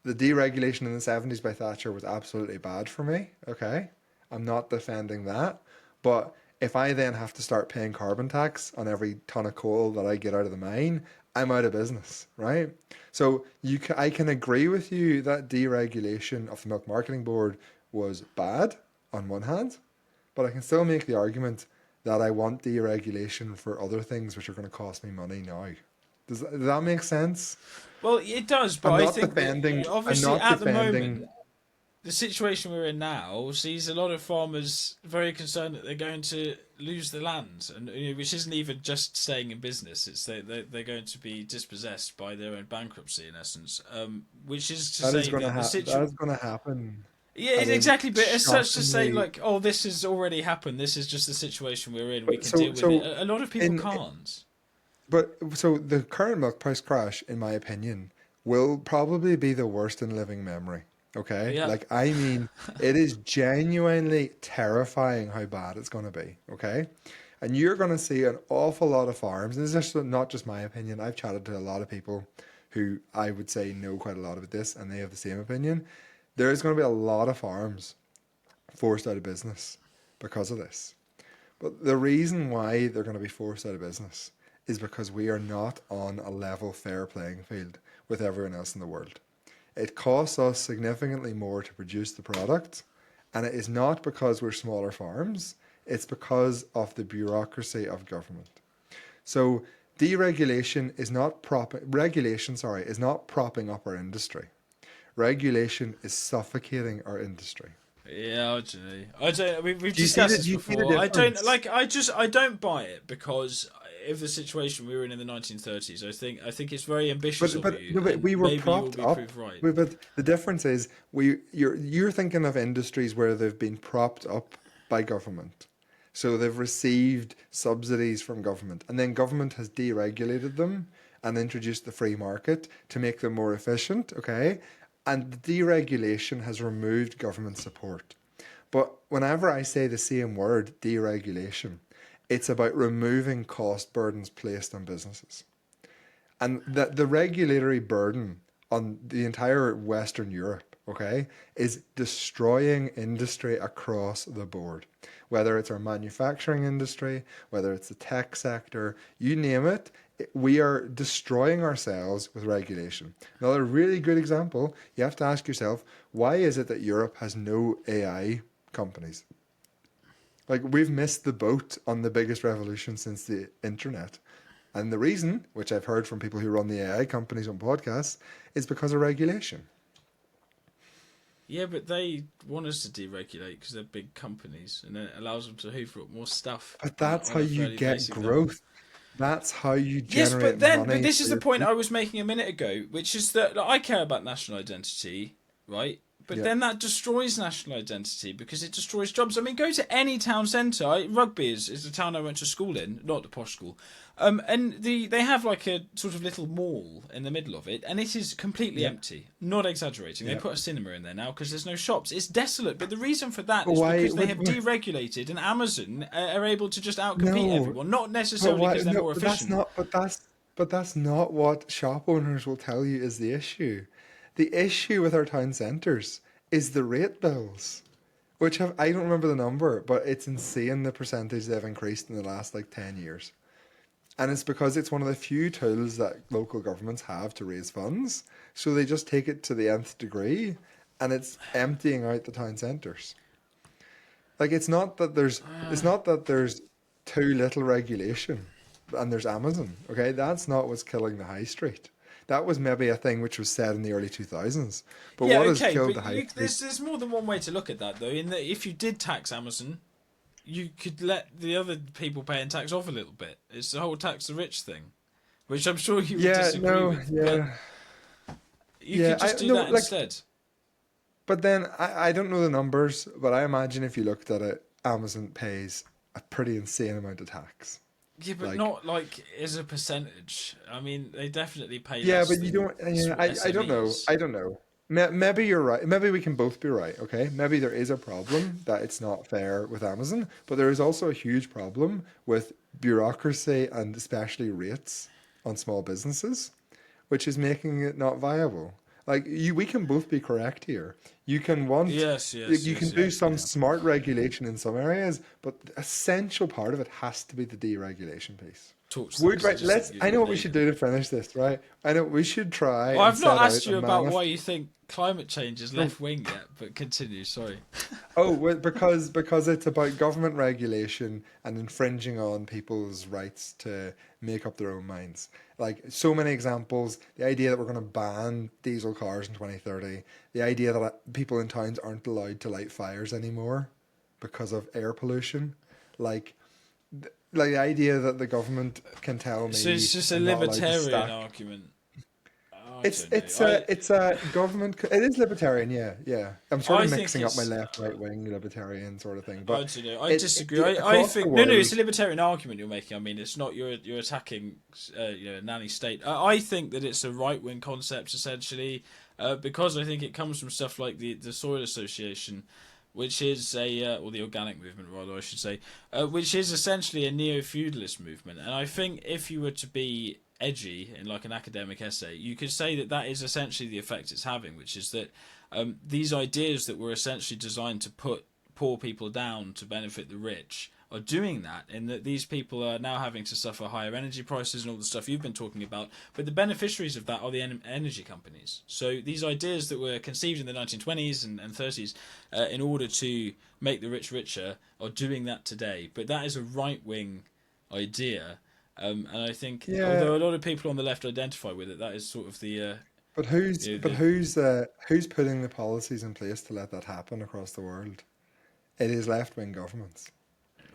The deregulation in the 70s by Thatcher was absolutely bad for me, okay? I'm not defending that. But if I then have to start paying carbon tax on every ton of coal that I get out of the mine, I'm out of business, right? So I can agree with you that deregulation of the Milk Marketing Board was bad on one hand, but I can still make the argument that I want deregulation for other things which are going to cost me money now. Does that make sense? Well, it does, but I think that obviously at the moment, the situation we're in now sees a lot of farmers very concerned that they're going to lose the land, and which isn't even just staying in business. It's they're going to be dispossessed by their own bankruptcy in essence. Which is to That is say going to that the that situation. is going to happen Yeah, at a exactly. But as such to say, shockingly. like, oh, this has already happened. This is just the situation we're in. We But can deal so with it. so A lot of people in can't. but so the current milk price crash, in my opinion, will probably be the worst in living memory. Okay, Yeah. like I mean, it is genuinely terrifying how bad it's going to be. Okay, and you're going to see an awful lot of farms. And this is not just my opinion. I've chatted to a lot of people who I would say know quite a lot about this, and they have the same opinion. There is going to be a lot of farms forced out of business because of this. But the reason why they're going to be forced out of business is because we are not on a level, fair playing field with everyone else in the world. It costs us significantly more to produce the product, and it is not because we're smaller farms, it's because of the bureaucracy of government. So deregulation is not regulation, sorry, is not propping up our industry. Regulation is suffocating our industry. Yeah, I don't know. I don't. We've Do you see discussed the this do you see the before. I don't difference? like. I don't buy it because of the situation we were in the 1930s. I think it's very ambitious But of but you, no, but and we were maybe you will propped be up. proved right. But the difference is you're thinking of industries where they've been propped up by government. So they've received subsidies from government, and then government has deregulated them and introduced the free market to make them more efficient, okay? And the deregulation has removed government support. But whenever I say the same word, deregulation, it's about removing cost burdens placed on businesses. And the regulatory burden on the entire Western Europe, okay, is destroying industry across the board. Whether it's our manufacturing industry, whether it's the tech sector, you name it, we are destroying ourselves with regulation. Another really good example, you have to ask yourself, why is it that Europe has no AI companies? Like, we've missed the boat on the biggest revolution since the internet. And the reason, which I've heard from people who run the AI companies on podcasts, is because of regulation. Yeah, but they want us to deregulate because they're big companies, and then it allows them to hoover up more stuff But on that's how a you fairly get basic level. growth. That's how you Yes, generate but money this is for the your point I people. was making a minute ago, which is that like, I care about national identity, right? But Yeah. then that destroys national identity because it destroys jobs. I mean, go to any town centre. Rugby is the town I went to school in, not the posh school. And they have like a sort of little mall in the middle of it, and it is completely Yeah. empty. Not exaggerating. They Yeah. put a cinema in there now because there's no shops. It's desolate. But the reason for that But is why? because they have deregulated, and Amazon are able to just outcompete No. everyone. Not But necessarily why? because they're No. more But that's efficient. not. But that's not what shop owners will tell you is the issue. The issue with our town centres is the rate bills, which have I don't remember the number, but it's insane the percentage they've increased in the last like 10 years. And it's because it's one of the few tools that local governments have to raise funds. So they just take it to the nth degree and it's emptying out the town centres. Like it's not that there's too little regulation and there's Amazon. Okay, that's not what's killing the high street. That was maybe a thing which was said in the early 2000s. But Yeah, what has okay, killed but the high street? there's more than one way to look at that though. In that, if you did tax Amazon, you could let the other people paying tax off a little bit. It's the whole tax the rich thing, which I'm sure you would Yeah, disagree no, with, but yeah. you Yeah, could I just do no that like instead. but then I don't know the numbers, but I imagine if you looked at it, Amazon pays a pretty insane amount of tax. Yeah, but Like, not like as a percentage. I mean, they definitely pay yeah, less but you than don't. Yeah, I don't know. SMEs. I don't know. Maybe you're right. Maybe we can both be right. Okay. Maybe there is a problem that it's not fair with Amazon, but there is also a huge problem with bureaucracy and especially rates on small businesses, which is making it not viable. Like we can both be correct here. You can want, Yes, yes, you can yes, do yeah, some yeah. smart regulation in some areas, but the essential part of it has to be the deregulation piece. talk to them. Would 'Cause they right? just think Let's. you're I know what we naive. should do to finish this. Right. I know we should try Well, and I've set not out asked a you about why manifest. you think climate change is No. left wing yet, but continue. Sorry. Oh, well, because it's about government regulation and infringing on people's rights to make up their own minds. Like so many examples, the idea that we're going to ban diesel cars in 2030, the idea that people in towns aren't allowed to light fires anymore because of air pollution, like like the idea that the government can tell So it's me just a I'm not allowed to libertarian stack. argument. I It's don't it's know. a it's a government. It is libertarian, yeah, yeah. I'm sort I of think mixing up my it's. left, right wing libertarian sort of thing, I but don't know. I disagree. I across the think no, it's world. a libertarian argument you're making. I mean, it's not you're attacking a nanny state. I think that it's a right wing concept essentially, because I think it comes from stuff like the Soil Association, which is or the organic movement rather, I should say, which is essentially a neo feudalist movement. And I think if you were to be edgy in like an academic essay, you could say that that is essentially the effect it's having, which is that these ideas that were essentially designed to put poor people down to benefit the rich are doing that, in that these people are now having to suffer higher energy prices and all the stuff you've been talking about, but the beneficiaries of that are the energy companies. So these ideas that were conceived in the 1920s and 30s in order to make the rich richer are doing that today, but that is a right-wing idea. And I think, Yeah, although a lot of people on the left identify with it, that is sort of the but who's you know, but the who's putting the policies in place to let that happen across the world? It is left wing governments.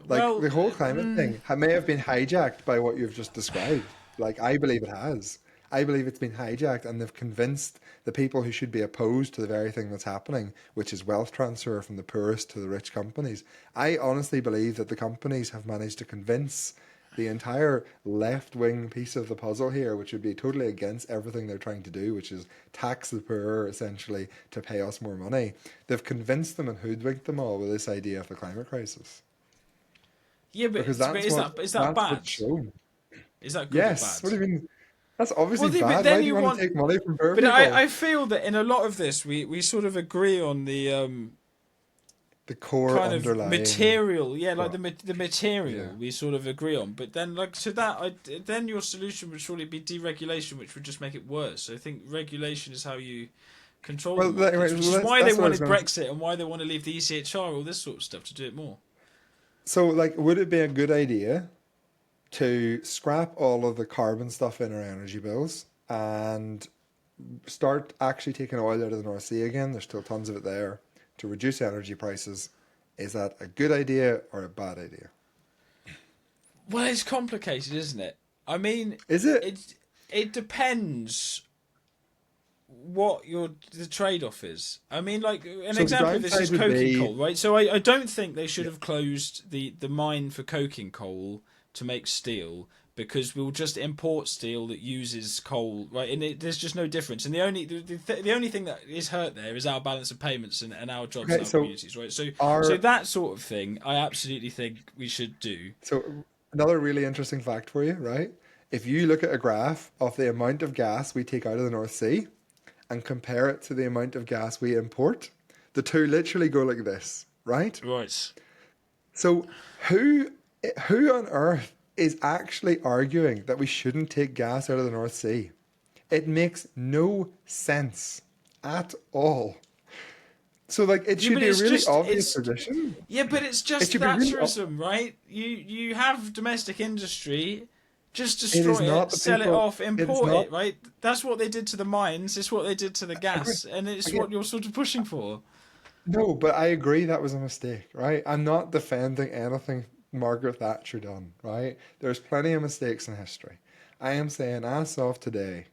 Like well, the whole climate thing may have been hijacked by what you've just described. Like I believe it has. I believe it's been hijacked, and they've convinced the people who should be opposed to the very thing that's happening, which is wealth transfer from the poorest to the rich companies. I honestly believe that the companies have managed to convince the entire left wing piece of the puzzle here, which would be totally against everything they're trying to do, which is tax the poor essentially to pay us more money. They've convinced them and hoodwinked them all with this idea of the climate crisis. yeah, Because but is that that's bad? what's shown. Is that good or Yes. bad? What do you mean? That's Well, obviously but bad. then Why do you you want to want. take money from poor But people? I feel that in a lot of this, we sort of agree on the The core kind of underlying. material, yeah, like Well, the material yeah. we sort of agree on. But then, like to that, then your solution would surely be deregulation, which would just make it worse. So I think regulation is how you control the Well, markets, which is why they that's what I was wanted going to. Brexit and why they want to leave the ECHR, all this sort of stuff, to do it more. So, like, would it be a good idea to scrap all of the carbon stuff in our energy bills and start actually taking oil out of the North Sea again? There's still tons of it there to reduce energy prices. Is that a good idea or a bad idea? Well, it's complicated, isn't it? I mean, Is it? it depends what the trade-off is. I mean, like an So the example of this is downside would coking be, coal, right? So I don't think they should yeah, have closed the mine for coking coal to make steel, because we'll just import steel that uses coal, right? And there's just no difference. And the only thing that is hurt there is our balance of payments and our jobs okay, and our so communities, right? So our that sort of thing, I absolutely think we should do. So another really interesting fact for you, right? If you look at a graph of the amount of gas we take out of the North Sea and compare it to the amount of gas we import, the two literally go like this, right? Right. So who who on earth is actually arguing that we shouldn't take gas out of the North Sea? It makes no sense at all. So like it Yeah, should but be a it's really just obvious it's position. Yeah, but it's It just should be really Thatcherism, right? You have domestic industry, just it is destroy not it, the sell it people off, it is import not it, right? That's what they did to the mines. It's what they did to the gas, and it's again, what you're sort of pushing for. no, but I agree that was a mistake, right? I'm not defending anything Margaret Thatcher done, right? There's plenty of mistakes in history. I am saying, as of today,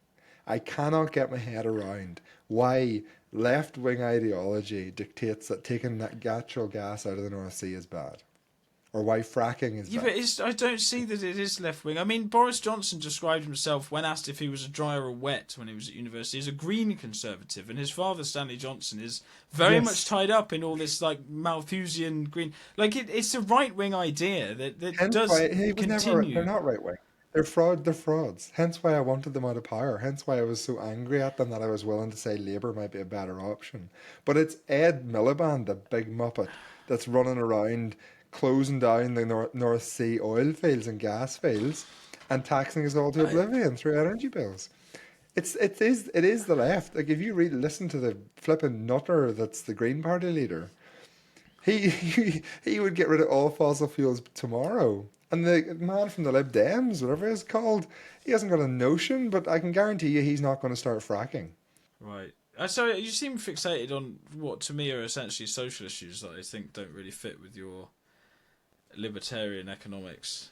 I cannot get my head around why left wing ideology dictates that taking that natural gas out of the North Sea is bad, or why fracking is Yeah, bad. but I don't see that it is left wing. I mean, Boris Johnson described himself, when asked if he was a dry or a wet when he was at university, as a green conservative, and his father, Stanley Johnson, is very much Yes, tied up in all this like Malthusian green. Like it's a right wing idea that hence does why he was never. They're continue. not right wing. They're fraud. They're frauds. Hence why I wanted them out of power. Hence why I was so angry at them that I was willing to say Labour might be a better option. But it's Ed Miliband, the big muppet, that's running around closing down the North Sea oil fields and gas fields, and taxing us all to oblivion through energy bills. It is the left. Like if you really listen to the flipping nutter that's the Green Party leader, he would get rid of all fossil fuels tomorrow. And the man from the Lib Dems, whatever it's called, he hasn't got a notion, but I can guarantee you he's not going to start fracking. Right. So you seem fixated on what to me are essentially social issues that I think don't really fit with your libertarian economics,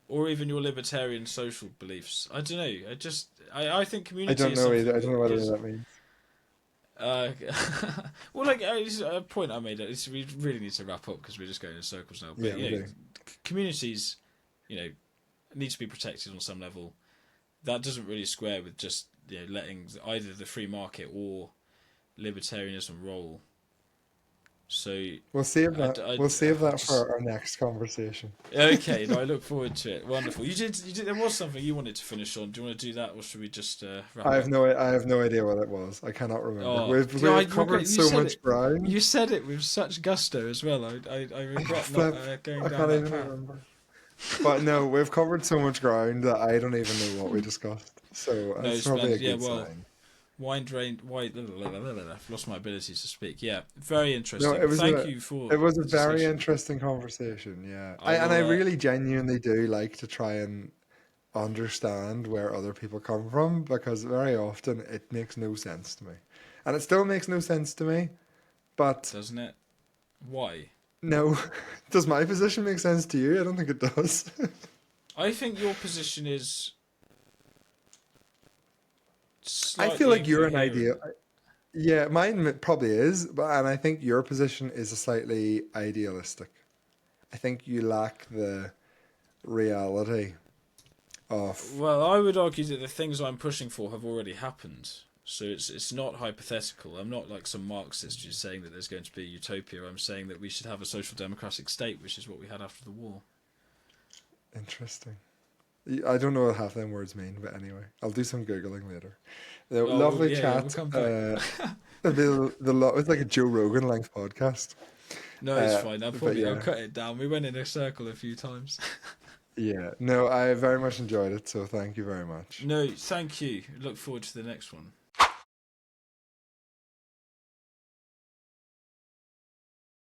or even your libertarian social beliefs. I don't know. I think community. I don't is know something either. I don't know what is- that means. well, like it's a point I made is we really need to wrap up because we're just going in circles now. But Yeah, we do. communities, need to be protected on some level. That doesn't really square with just letting either the free market or libertarianism roll. So We'll save that. We'll save that just- for our next conversation. Okay, no, I look forward to it. Wonderful. You did. There was something you wanted to finish on. Do you want to do that, or should we just wrap I have up? no idea what it was. I cannot remember. Oh, We've yeah, I covered regret- you so said much it. ground. You said it with such gusto as well. I regret not going I down can't that even path. remember. But no, we've covered so much ground that I don't even know what we discussed. So No, that's probably a splendid. Yeah, good well, sign. wine drain. I've lost my abilities to speak. Yeah, very interesting. No, it was Thank you for. it was a the very discussion. interesting conversation. Yeah, I and I will, really genuinely do like to try and understand where other people come from because very often it makes no sense to me, and it still makes no sense to me. But Doesn't it? Why? no, does my position make sense to you? I don't think it does. I think your position is. I feel like you're an incoherent. idea. Yeah, mine probably is, and I think your position is a slightly idealistic. I think you lack the reality of. Well, I would argue that the things I'm pushing for have already happened. So it's not hypothetical. I'm not like some Marxist who's saying that there's going to be a utopia. I'm saying that we should have a social democratic state, which is what we had after the war. Interesting. I don't know what half them words mean, but anyway, I'll do some googling later. The Oh, lovely yeah, chat. we'll come back. It's like a Joe Rogan length podcast. No, it's Uh, fine. I'll but yeah. cut it down. We went in a circle a few times. Yeah, no, I very much enjoyed it, so thank you very much. No, thank you. Look forward to the next one.